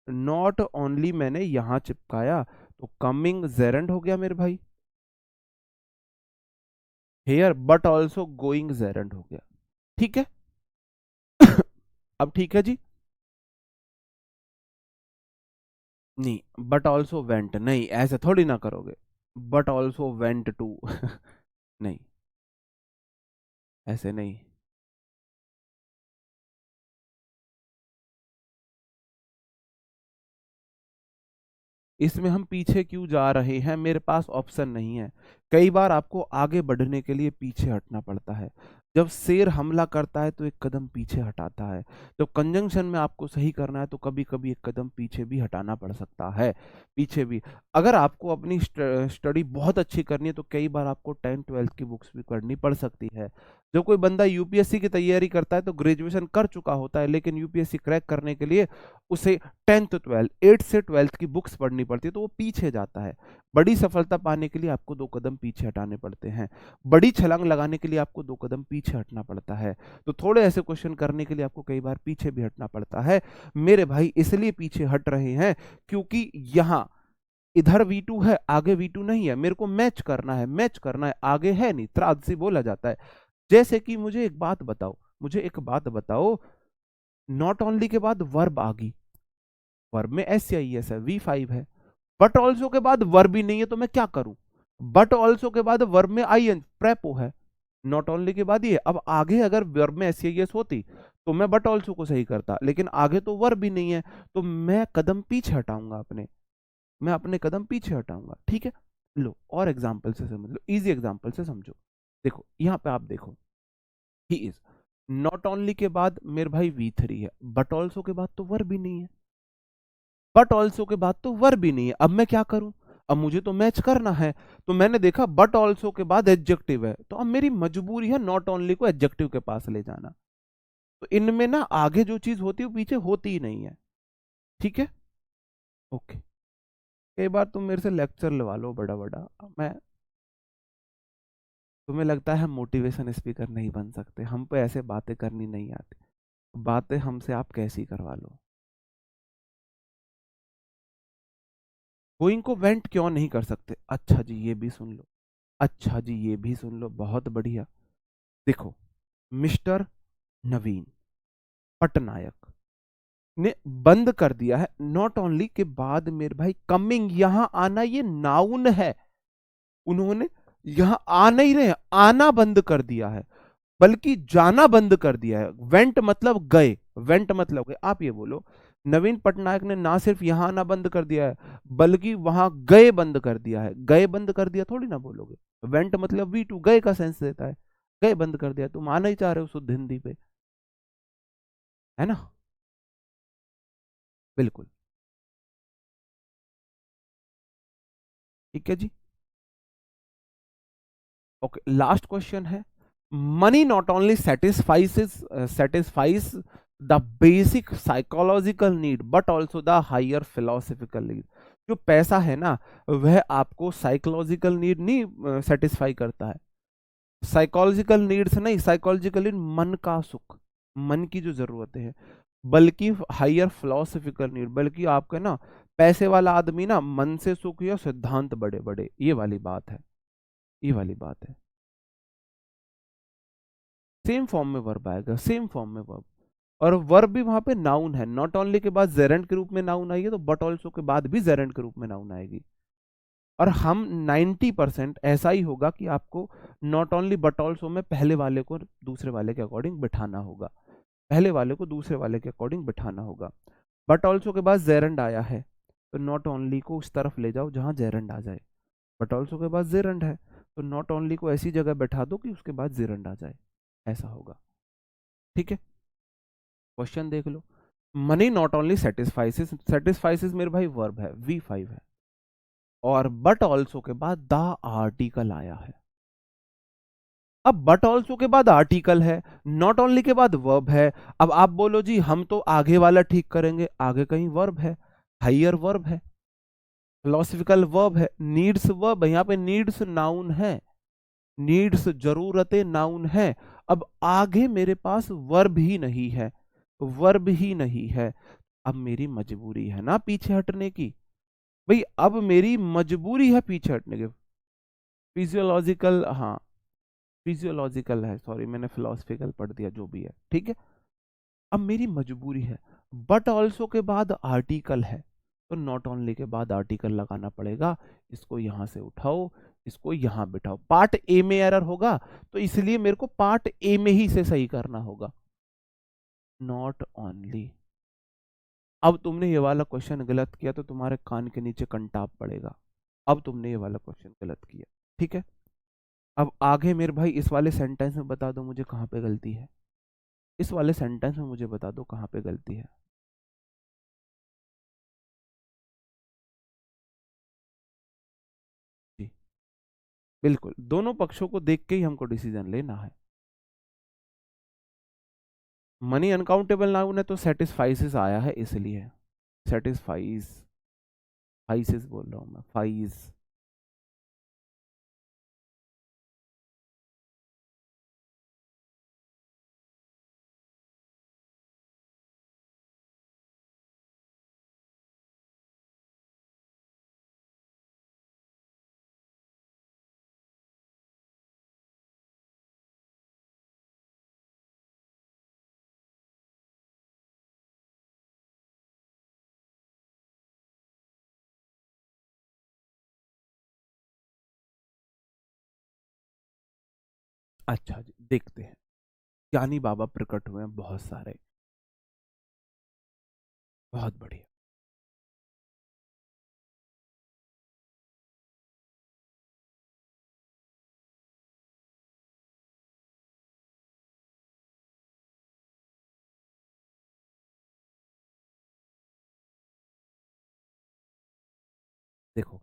नॉट ओनली मैंने यहां चिपकाया तो कमिंग जेरंड हो गया मेरे भाई। Here but also going gerund हो गया। ठीक है। अब ठीक है जी। नहीं, बट ऑल्सो वेंट नहीं, ऐसे थोड़ी ना करोगे। But also went to. नहीं, ऐसे नहीं। इसमें हम पीछे क्यों जा रहे हैं, मेरे पास ऑप्शन नहीं है। कई बार आपको आगे बढ़ने के लिए पीछे हटना पड़ता है। जब शेर हमला करता है तो एक कदम पीछे हटाता है। जब कंजंक्शन में आपको सही करना है तो कभी कभी एक कदम पीछे भी हटाना पड़ सकता है। पीछे भी, अगर आपको अपनी स्टडी बहुत अच्छी करनी है तो कई बार आपको 10 12 की बुक्स भी पढ़नी पड़ सकती है। जब कोई बंदा यूपीएससी की तैयारी करता है तो ग्रेजुएशन कर चुका होता है, लेकिन यूपीएससी क्रैक करने के लिए उसे 10th 12th 8th से 12th की बुक्स पढ़नी पड़ती है, तो वो पीछे जाता है। बड़ी सफलता पाने के लिए आपको 2 कदम पीछे हटाने पड़ते हैं। बड़ी छलांग लगाने के लिए आपको 2 कदम पीछे हटना पड़ता है। तो थोड़े ऐसे क्वेश्चन करने के लिए आपको कई बार पीछे भी हटना पड़ता है। मेरे भाई इसलिए पीछे हट रहे हैं क्योंकि यहाँ इधर V2 है, आगे V2 नहीं है, मेरे को मैच करना है, मैच करना है, आगे है नहीं, त्राद से बोला जाता है। जैसे कि मुझे एक बात बताओ, मुझे एक बात बताओ, नॉट ओनली के बाद वर्ब आ गई, वर्ब में एस या ई एस है, V5 है, बट ऑल्सो के बाद वर्ब ही नहीं है तो मैं क्या करूं? बट ऑल्सो के बाद वर्ब में आई एन प्रेपो है, नॉट ओनली के बाद ये। अब आगे अगर वर्ब में एस एस होती तो मैं बट ऑल्सो को सही करता, लेकिन आगे तो वर्ब भी नहीं है, तो मैं कदम पीछे हटाऊंगा अपने, मैं अपने कदम पीछे हटाऊंगा। ठीक है, लो और एग्जाम्पल से समझ लो, इजी एग्जाम्पल से समझो। देखो यहाँ पे आप देखो, ही इज, नॉट ओनली के बाद मेरे भाई V3 है, बट ऑल्सो के बाद तो वर्ब भी नहीं है, बट ऑल्सो के बाद तो वर्ब भी नहीं है। अब मैं क्या करूं? अब मुझे तो मैच करना है, तो मैंने देखा बट ऑल्सो के बाद एडजेक्टिव है, तो अब मेरी मजबूरी है नॉट ओनली को एडजेक्टिव के पास ले जाना। तो इनमें ना आगे जो चीज होती है वो पीछे होती ही नहीं है। ठीक है, ओके। कई बार तुम मेरे से लेक्चर लगा लो बड़ा बड़ा, मैं, तुम्हें लगता है मोटिवेशन स्पीकर नहीं बन सकते, हम पे ऐसे बातें करनी नहीं आती, बातें हमसे आप कैसी करवा लो। गोइंग को वेंट क्यों नहीं कर सकते? अच्छा जी ये भी सुन लो, अच्छा जी ये भी सुन लो, बहुत बढ़िया। देखो, मिस्टर नवीन पटनायक ने बंद कर दिया है, नॉट ओनली के बाद मेरे भाई कमिंग, यहां आना ये नाउन है, उन्होंने यहां आ नहीं रहे, आना बंद कर दिया है, बल्कि जाना बंद कर दिया है। वेंट मतलब गए, वेंट मतलब गए। आप ये बोलो, नवीन पटनायक ने ना सिर्फ यहां आना बंद कर दिया है, बल्कि वहां गए बंद कर दिया है। गए बंद कर दिया थोड़ी ना बोलोगे, वेंट मतलब V2 गए का सेंस देता है, गए बंद कर दिया, तुम आना ही चाह रहे हो शुद्ध हिंदी पे, है ना? बिल्कुल, ठीक है जी। ओके, लास्ट क्वेश्चन है, money not only satisfies the basic psychological need but also the higher philosophical need. जो पैसा है ना, वह आपको साइकोलॉजिकल नीड नहीं सेटिस्फाई करता है, साइकोलॉजिकल नीड्स नहीं, साइकोलॉजिकल नीड मन का सुख, मन की जो जरूरतें हैं, बल्कि हायर फिलोसफिकल नीड, बल्कि आपका ना पैसे वाला आदमी ना मन से सुख या सिद्धांत बड़े बड़े, ये वाली बात है, ये वाली बात है। सेम फॉर्म में वर्ब आएगा, सेम फॉर्म में वर्ब, और वर्ब भी वहां पे नाउन है, नॉट ओनली के बाद जेरेंट के रूप में नाउन आई है, तो बट ऑल्सो के बाद भी जेरेंट के रूप में नाउन आएगी। और हम 90% ऐसा ही होगा कि आपको नॉट ओनली बट ऑल्सो में पहले वाले को दूसरे वाले के अकॉर्डिंग बिठाना होगा, पहले वाले को दूसरे वाले के अकॉर्डिंग बिठाना होगा। बट ऑल्सो के बाद जेरेंड आया है, तो नॉट ओनली को उस तरफ ले जाओ जहां जेरेंड आ जाए, बट ऑल्सो के बाद जेरेंड है, तो नॉट ओनली को ऐसी जगह बैठा दो कि उसके बाद जेरेंड आ जाए, ऐसा होगा। ठीक है, क्वेश्चन देख लो, मनी नॉट ओनली सेटिस्फाइसेस, सेटिस्फाइसेस मेरे भाई वर्ब है, V5 है, और बट ऑल्सो के बाद द आर्टिकल आया है। अब बट ऑल्सो के बाद आर्टिकल है, नॉट ओनली के बाद वर्ब है। अब आप बोलो जी हम तो आगे वाला ठीक करेंगे, आगे कहीं वर्ब है, हायर वर्ब है, फिलोसफिकल वर्ब है, नीड्स वर्ब है, यहाँ पे नीड्स नाउन है, नीड्स जरूरतें नाउन है। अब आगे मेरे पास वर्ब ही नहीं है, वर्ब ही नहीं है, अब मेरी मजबूरी है ना पीछे हटने की, भाई अब मेरी मजबूरी है पीछे हटने की। फिजियोलॉजिकल, हाँ फिजियोलॉजिकल है, सॉरी मैंने फिलोसफिकल पढ़ दिया, जो भी है ठीक है। अब मेरी मजबूरी है, बट ऑल्सो के बाद आर्टिकल है, तो नॉट ओनली के बाद आर्टिकल लगाना पड़ेगा, इसको यहां से उठाओ, इसको यहां बिठाओ, पार्ट ए में एरर होगा, तो इसलिए मेरे को पार्ट ए में ही से सही करना होगा, नॉट ओनली। अब तुमने ये वाला क्वेश्चन गलत किया तो तुम्हारे कान के नीचे कंटाप पड़ेगा, अब तुमने ये वाला क्वेश्चन गलत किया। ठीक है, अब आगे मेरे भाई इस वाले सेंटेंस में बता दो मुझे कहाँ पे गलती है, इस वाले सेंटेंस में मुझे बता दो कहाँ पे गलती है। जी, बिल्कुल, दोनों पक्षों को देख के ही हमको डिसीजन लेना है। मनी अनकाउंटेबल नाउन है तो सेटिस्फाइसेस आया है इसलिए, सेटिस्फाइज, फाइसेस बोल रहा हूँ मैं, फाइज। अच्छा जी, देखते हैं। ज्ञानी बाबा प्रकट हुए हैं बहुत सारे। बहुत बढ़िया। देखो,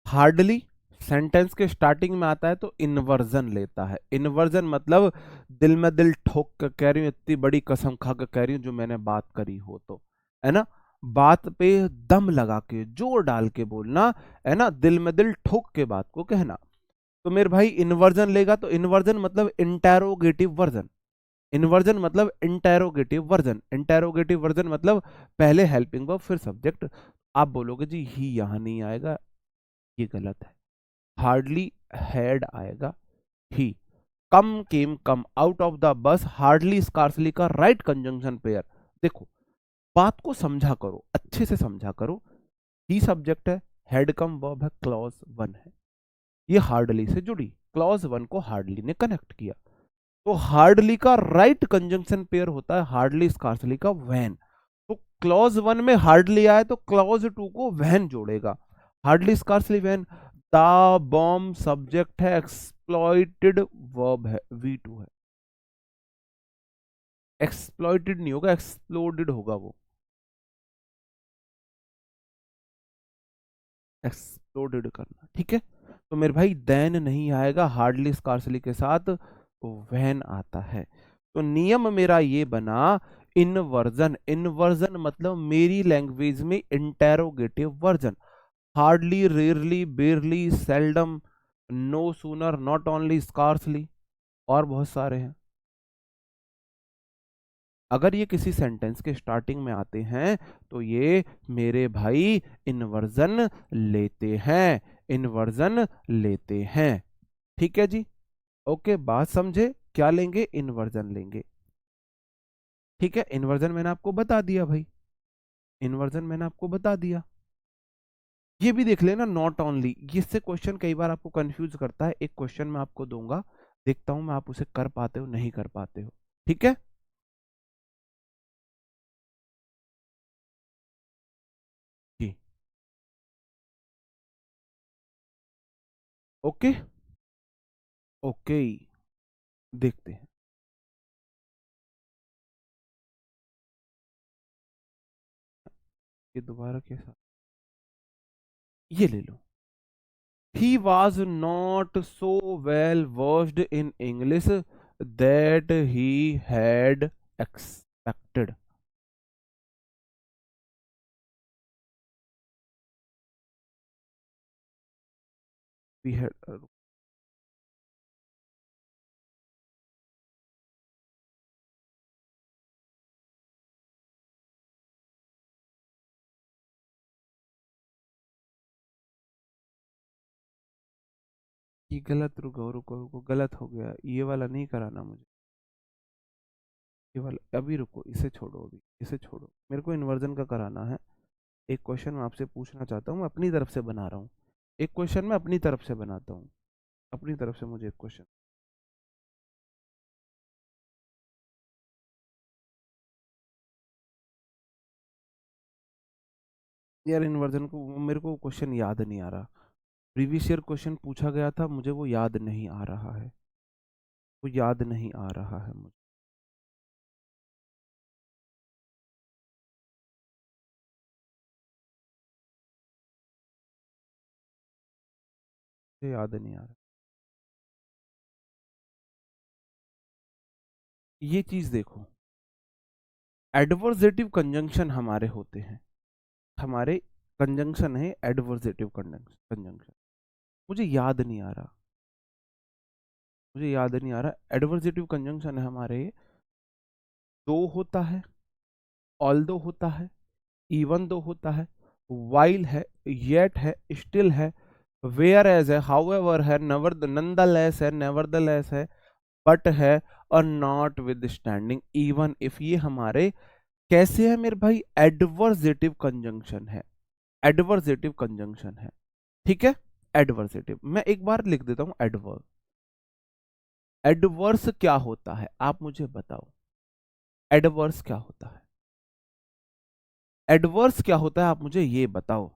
हार्डली सेंटेंस के स्टार्टिंग में आता है तो इन्वर्जन लेता है। इन्वर्जन मतलब दिल में दिल ठोक कर कह रही हूँ, इतनी बड़ी कसम खा कर कह रही हूँ जो मैंने बात करी हो तो, है ना। बात पे दम लगा के जोर डाल के बोलना, है ना, दिल में दिल ठोक के बात को कहना। तो मेरे भाई इन्वर्जन लेगा तो इन्वर्जन मतलब इंटेरोगेटिव वर्जन। इन्वर्जन मतलब इंटेरोगेटिव वर्जन। इंटेरोगेटिव वर्जन मतलब पहले हेल्पिंग वर्ब फिर सब्जेक्ट। आप बोलोगे जी ही यहां नहीं आएगा, ये गलत है। हार्डली हैड आएगा ही। Come came come out of the bus hardly scarcely का राइट कंजंक्शन पेयर। देखो, बात को समझा करो, अच्छे से समझा करो। ही सब्जेक्ट है, हेड कम वर्ब है, क्लॉज वन है, ये हार्डली से जुड़ी, क्लॉज वन को हार्डली ने कनेक्ट किया। तो हार्डली का राइट कंजंक्शन पेयर होता है हार्डली स्कार्सली का वैन। तो क्लॉज वन में हार्डली आए तो क्लॉज टू को वैन जोड़ेगा। Hardly scarcely when. The bomb subject है, एक्सप्लॉइटेड वर्ब है, V2 है। एक्सप्लॉइटेड नहीं होगा, एक्सप्लोडेड होगा वो, एक्सप्लोडेड करना, ठीक है। तो मेरे भाई देन नहीं आएगा, हार्डली स्कार्सली के साथ वैन आता है। तो नियम मेरा ये बना, इनवर्जन। इनवर्जन मतलब मेरी लैंग्वेज में interrogative version. Hardly, rarely, barely, seldom, no sooner, not only, scarcely, और बहुत सारे हैं। अगर ये किसी सेंटेंस के स्टार्टिंग में आते हैं तो ये मेरे भाई इन्वर्जन लेते हैं, इन्वर्जन लेते हैं। ठीक है जी, ओके, बात समझे, क्या लेंगे, इन्वर्जन लेंगे। ठीक है, इन्वर्जन मैंने आपको बता दिया भाई, इन्वर्जन मैंने आपको बता दिया। ये भी देख लेना, नॉट ओनली, इससे क्वेश्चन कई बार आपको कंफ्यूज करता है। एक क्वेश्चन मैं आपको दूंगा, देखता हूं मैं आप उसे कर पाते हो नहीं कर पाते हो। ठीक है जी, ओके, ओके, देखते हैं। ये दोबारा कैसा, ये ले लो। He was not so well versed in English that he had expected. We had, ये गलत, रुको रुको रुको, गलत हो गया, ये वाला नहीं कराना मुझे। ये वाला अभी रुको, इसे छोड़ो, अभी इसे छोड़ो, मेरे को इन्वर्जन का कराना है। एक क्वेश्चन मैं आपसे पूछना चाहता हूँ, मैं अपनी तरफ से बना रहा हूँ। एक क्वेश्चन मैं अपनी तरफ से बनाता हूँ, अपनी तरफ से मुझे एक क्वेश्चन। यार इन्वर्जन को मेरे को क्वेश्चन याद नहीं आ रहा। प्रीवियस ईयर क्वेश्चन पूछा गया था, मुझे वो याद नहीं आ रहा है, वो याद नहीं आ रहा है मुझे। याद नहीं आ रहा। ये चीज देखो, एडवर्जेटिव कंजंक्शन हमारे होते हैं, हमारे कंजंक्शन है एडवर्जेटिव कंजंक्शन। मुझे याद नहीं आ रहा, मुझे याद नहीं आ रहा। एडवर्जेटिव कंजंक्शन है हमारे, दो होता है, ऑल्दो होता है, इवन दो होता है, वाइल है, येट है, स्टिल है, वेयर एज है, हाउएवर है, नेवर नंदलेस है, नेवरदलेस है, बट है, और not with standing, even if, ये हमारे कैसे है मेरे भाई, एडवर्जेटिव कंजंक्शन है, एडवर्जेटिव कंजंक्शन है। ठीक है, एडवर्जेटिव मैं एक बार लिख देता हूं, एडवर्ब, एडवर्स क्या होता है आप मुझे बताओ, एडवर्स क्या होता है, एडवर्स क्या होता है आप मुझे ये बताओ।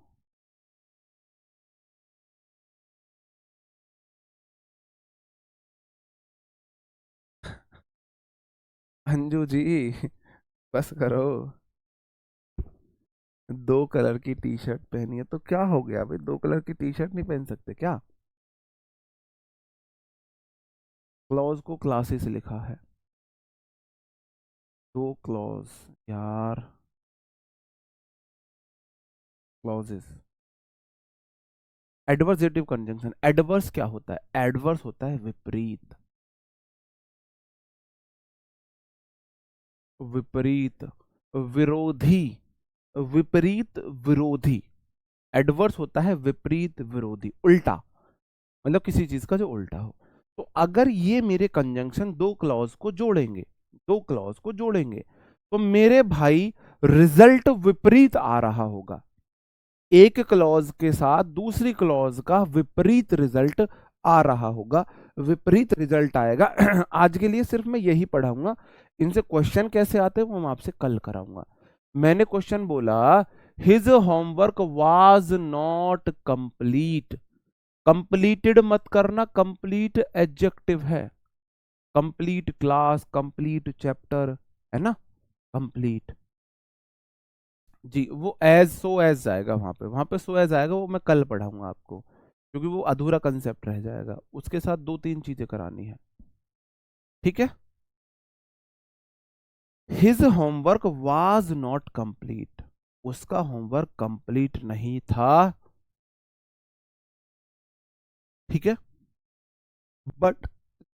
अंजू जी बस करो, दो कलर की टी शर्ट पहनी है तो क्या हो गया भाई, दो कलर की टी शर्ट नहीं पहन सकते क्या? क्लॉज को क्लासेस लिखा है, दो क्लॉज यार, क्लॉजेस। एडवर्सेटिव कंजंक्शन, एडवर्स क्या होता है, एडवर्स होता है विपरीत, विपरीत, विरोधी, विपरीत विरोधी। एडवर्स होता है विपरीत विरोधी, उल्टा, मतलब किसी चीज का जो उल्टा हो। तो अगर ये मेरे कंजंक्शन दो क्लॉज को जोड़ेंगे, दो क्लॉज को जोड़ेंगे, तो मेरे भाई रिजल्ट विपरीत आ रहा होगा, एक क्लॉज के साथ दूसरी क्लॉज का विपरीत रिजल्ट आ रहा होगा, विपरीत रिजल्ट आएगा। आज के लिए सिर्फ मैं यही पढ़ाऊंगा, इनसे क्वेश्चन कैसे आते हैं वो मैं आपसे कल कराऊंगा। मैंने क्वेश्चन बोला, his homework was not complete, completed मत करना, कंप्लीट एडजेक्टिव है, कंप्लीट क्लास, कंप्लीट चैप्टर, है ना, कंप्लीट। जी वो एज सो एज जाएगा, वहां पे सो एज आएगा, वो मैं कल पढ़ाऊंगा आपको, क्योंकि वो अधूरा कंसेप्ट रह जाएगा, उसके साथ दो तीन चीजें करानी है, ठीक है। His homework was not complete, उसका होमवर्क कंप्लीट नहीं था, ठीक है। But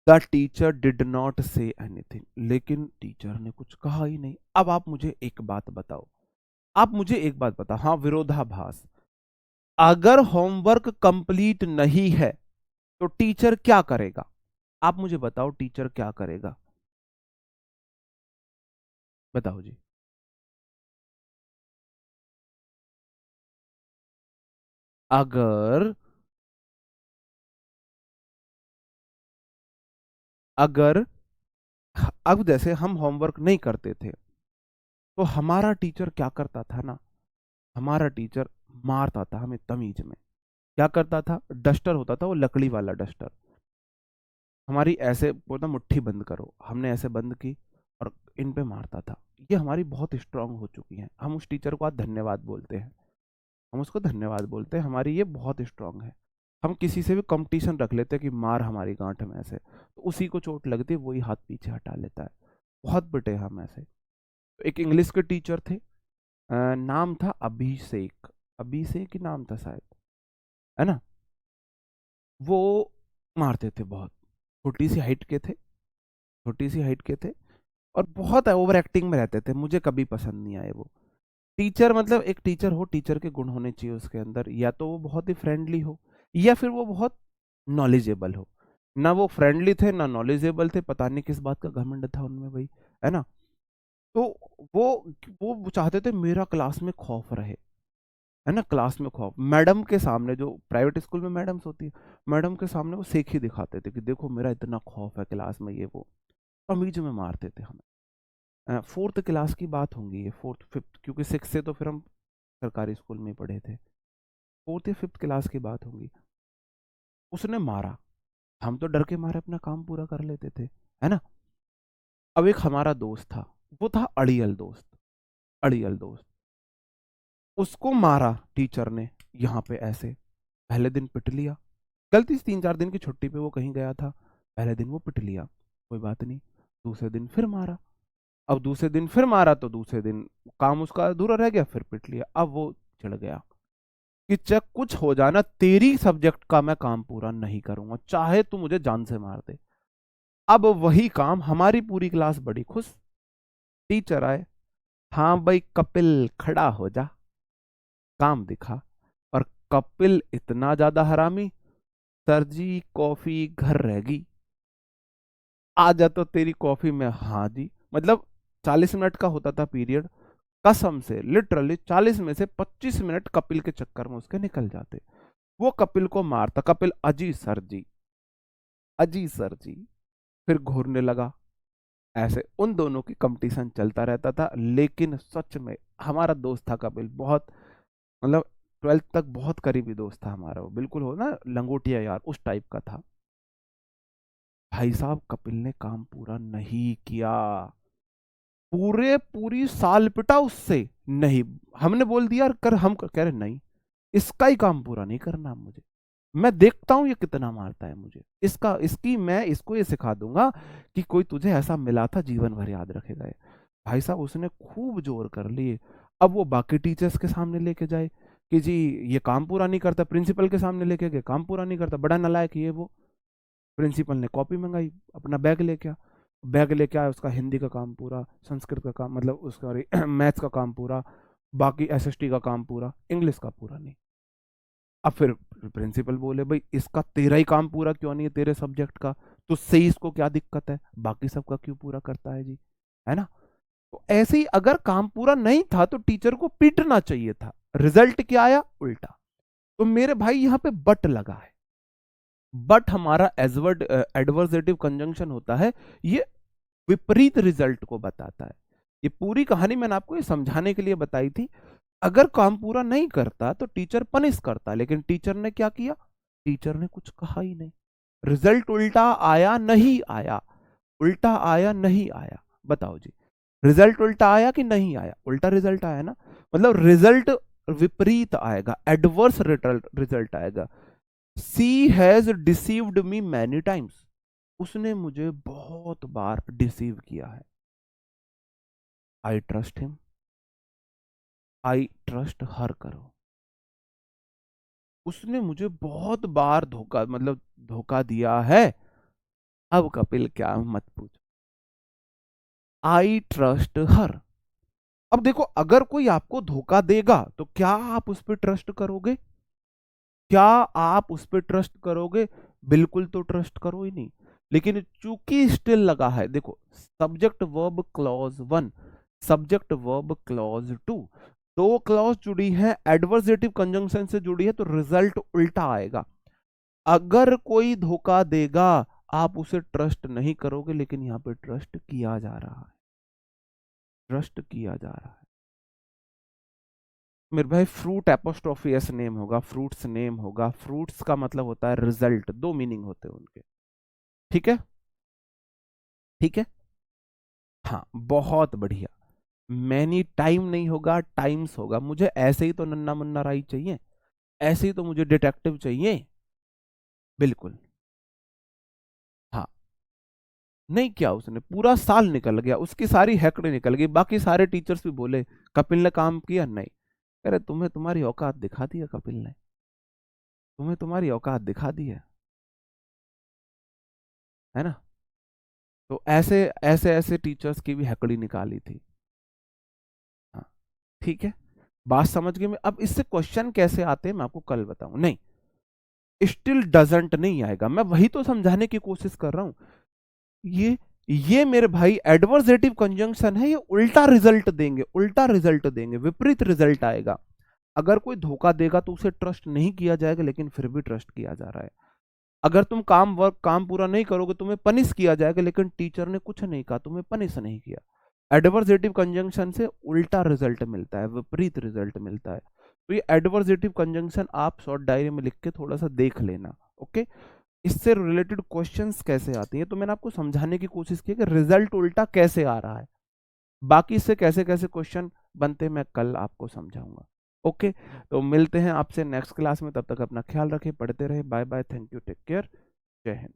the teacher did not say anything, लेकिन टीचर ने कुछ कहा ही नहीं। अब आप मुझे एक बात बताओ, आप मुझे एक बात बताओ, हाँ विरोधाभास, अगर होमवर्क कंप्लीट नहीं है तो टीचर क्या करेगा, आप मुझे बताओ टीचर क्या करेगा, बताओ जी। अगर, अगर अब जैसे हम होमवर्क नहीं करते थे तो हमारा टीचर क्या करता था ना, हमारा टीचर मारता था हमें तमीज में। क्या करता था, डस्टर होता था वो लकड़ी वाला डस्टर, हमारी ऐसे बोलता मुट्ठी बंद करो, हमने ऐसे बंद की और इन पे मारता था। ये हमारी बहुत स्ट्रांग हो चुकी है, हम उस टीचर को आज धन्यवाद बोलते हैं, हम उसको धन्यवाद बोलते हैं, हमारी ये बहुत स्ट्रांग है। हम किसी से भी कंपटीशन रख लेते हैं कि मार हमारी गांठ में ऐसे, तो उसी को चोट लगती है वही हाथ पीछे हटा लेता है, बहुत पिटे हम ऐसे। तो एक इंग्लिश के टीचर थे, नाम था अभिषेक, अभिषेक ही नाम था शायद, है ना। वो मारते थे बहुत, छोटी सी हाइट के थे, छोटी सी हाइट के थे, और बहुत ओवर एक्टिंग में रहते थे, मुझे कभी पसंद नहीं आए वो टीचर। मतलब एक टीचर हो, टीचर के गुण होने चाहिए उसके अंदर, या तो वो बहुत ही फ्रेंडली हो या फिर वो बहुत नॉलेजेबल हो। ना वो फ्रेंडली थे ना नॉलेजेबल थे, पता नहीं किस बात का घमंड था उनमें भाई, है ना। तो वो वो चाहते थे मेरा क्लास में खौफ रहे, है ना, क्लास में खौफ, मैडम के सामने, जो प्राइवेट स्कूल में मैडम्स होती है, मैडम के सामने वो सेख ही दिखाते थे कि देखो मेरा इतना खौफ है क्लास में, ये वो तमीज में मारते थे हमें। फोर्थ क्लास की बात होंगी ये, फोर्थ फिफ्थ, क्योंकि सिक्स से तो फिर हम सरकारी स्कूल में ही पढ़े थे, फोर्थ या फिफ्थ क्लास की बात होंगी। उसने मारा, हम तो डर के मारे अपना काम पूरा कर लेते थे, है ना। अब एक हमारा दोस्त था, वो था अड़ियल दोस्त, अड़ियल दोस्त, उसको मारा टीचर ने यहाँ पे ऐसे, पहले दिन पिट लिया, गलती से 3 4 दिन की छुट्टी पे वो कहीं गया था, पहले दिन वो पिट लिया, कोई बात नहीं, दूसरे दिन फिर मारा, अब दूसरे दिन फिर मारा तो दूसरे दिन काम उसका अधूरा रह गया, फिर पिट लिया। अब वो चिढ़ गया कि चक कुछ हो जाना, तेरी सब्जेक्ट का मैं काम पूरा नहीं करूंगा, चाहे तू मुझे जान से मार दे। अब वही काम, हमारी पूरी क्लास बड़ी खुश, टीचर आए, हाँ भाई कपिल खड़ा हो जा, काम दिखा। और कपिल इतना ज्यादा हरामी, सर जी कॉफी घर रहेगी, आ जा तो तेरी कॉफी में, हाँ जी, मतलब 40 मिनट का होता था पीरियड, कसम से लिटरली 40 में से 25 मिनट कपिल के चक्कर में उसके निकल जाते। वो कपिल को मारता, कपिल अजी सर जी, अजी सर जी, फिर घूरने लगा। ऐसे उन दोनों की कंपटीशन चलता रहता था। लेकिन सच में हमारा दोस्त था कपिल, बहुत मतलब 12th तक बहुत करीबी दोस्त था हमारा वो, बिल्कुल हो ना लंगोटिया यार उस टाइप का था। भाई साहब कपिल ने काम पूरा नहीं किया, पूरी साल पिटा उससे, नहीं। हमने बोल दिया कर, कह रहे नहीं, इसका ही काम पूरा नहीं करना मुझे, मैं देखता हूं ये कितना मारता है मुझे, मैं इसको ये सिखा दूंगा कि कोई तुझे ऐसा मिला था जीवन भर याद रखेगा ये। भाई साहब उसने खूब जोर कर लिए। अब वो बाकी टीचर्स के सामने लेके जाए कि जी ये काम पूरा नहीं करता, प्रिंसिपल के सामने लेके गए, काम पूरा नहीं करता, बड़ा नालायक ये वो। प्रिंसिपल ने कॉपी मंगाई, अपना बैग लेके आया, उसका हिंदी का काम पूरा, संस्कृत का काम मतलब उसका मैथ्स का काम पूरा, बाकी एसएसटी का काम पूरा, इंग्लिश का पूरा नहीं। अब फिर प्रिंसिपल बोले भाई इसका तेरा ही काम पूरा क्यों नहीं है, तेरे सब्जेक्ट का, तुझसे ही इसको क्या दिक्कत है, बाकी सबका क्यों पूरा करता है जी, है ना। तो ऐसे ही अगर काम पूरा नहीं था तो टीचर को पीटना चाहिए था। रिजल्ट क्या आया, उल्टा। तो मेरे भाई यहाँ पे बट लगा है। बट हमारा एजवर्ड एडवर्सेटिव कंजंक्शन होता है, ये विपरीत रिजल्ट को बताता है। ये पूरी कहानी मैंने आपको ये समझाने के लिए बताई थी। अगर काम पूरा नहीं करता तो टीचर पनिश करता, लेकिन टीचर ने क्या किया, टीचर ने कुछ कहा ही नहीं। रिजल्ट उल्टा आया नहीं आया, उल्टा आया नहीं आया, बताओ जी। रिजल्ट उल्टा आया कि नहीं आया, उल्टा रिजल्ट आया ना, मतलब रिजल्ट विपरीत आएगा, एडवर्स रिजल्ट आएगा। She has deceived me many times, उसने मुझे बहुत बार डिसीव किया है। I trust him, I trust her करो, उसने मुझे बहुत बार धोखा दिया है। अब कपिल क्या मत पूछो, आई ट्रस्ट हर। अब देखो अगर कोई आपको धोखा देगा तो क्या आप उस पर ट्रस्ट करोगे, क्या आप उस पर ट्रस्ट करोगे, बिल्कुल तो ट्रस्ट करो ही नहीं। लेकिन चूंकि स्टिल लगा है, देखो subject verb clause 1, subject verb clause 2, दो क्लॉज जुड़ी है, एडवर्सेटिव कंजंक्शन से जुड़ी है, तो रिजल्ट उल्टा आएगा। अगर कोई धोखा देगा आप उसे ट्रस्ट नहीं करोगे, लेकिन यहां पे ट्रस्ट किया जा रहा है, ट्रस्ट किया जा रहा है। मेरे भाई फ्रूट एपोस्ट्रोफी एस नेम होगा, फ्रूट्स नेम होगा, फ्रूट्स का मतलब होता है रिजल्ट, दो मीनिंग होते हैं उनके, ठीक है, ठीक है। हाँ बहुत बढ़िया। मैनी टाइम नहीं होगा, टाइम्स होगा। मुझे ऐसे ही तो नन्ना मुन्ना राई चाहिए, ऐसे ही तो मुझे डिटेक्टिव चाहिए, बिल्कुल। हाँ नहीं किया उसने, पूरा साल निकल गया, उसकी सारी हैकड़े निकल गई, बाकी सारे टीचर्स भी बोले कपिल ने काम किया नहीं। अरे तुम्हें तुम्हारी औकात दिखा दी है कपिल ने, तुम्हें तुम्हारी औकात दिखा दी है ना। तो ऐसे ऐसे ऐसे टीचर्स की भी हैकड़ी निकाली थी। हाँ ठीक है, बात समझ गए। मैं अब इससे क्वेश्चन कैसे आते हैं मैं आपको कल बताऊं, नहीं स्टिल डजंट नहीं आएगा, मैं वही तो समझाने की कोशिश कर रहा हूं। ये मेरे भाई एडवर्सेटिव कंजंक्शन है, ये उल्टा रिजल्ट देंगे, उल्टा रिजल्ट देंगे, विपरीत रिजल्ट आएगा। अगर कोई धोखा देगा तो उसे ट्रस्ट नहीं किया जाएगा, लेकिन फिर भी ट्रस्ट किया जा रहा है। अगर तुम काम पूरा नहीं करोगे तुम्हें पनिश किया जाएगा, लेकिन टीचर ने कुछ नहीं कहा, तुम्हें पनिश नहीं किया। एडवर्सेटिव कंजंक्शन से उल्टा रिजल्ट मिलता है, विपरीत रिजल्ट मिलता है। तो ये एडवर्सेटिव कंजंक्शन आप शॉर्ट डायरी में लिख के थोड़ा सा देख लेना, ओके। इससे रिलेटेड क्वेश्चंस कैसे आते हैं तो मैंने आपको समझाने की कोशिश की कि रिजल्ट उल्टा कैसे आ रहा है, बाकी इससे कैसे कैसे क्वेश्चन बनते हैं मैं कल आपको समझाऊंगा, ओके। तो मिलते हैं आपसे नेक्स्ट क्लास में, तब तक अपना ख्याल रखें, पढ़ते रहे, bye bye, thank you, take care, जय हिंद।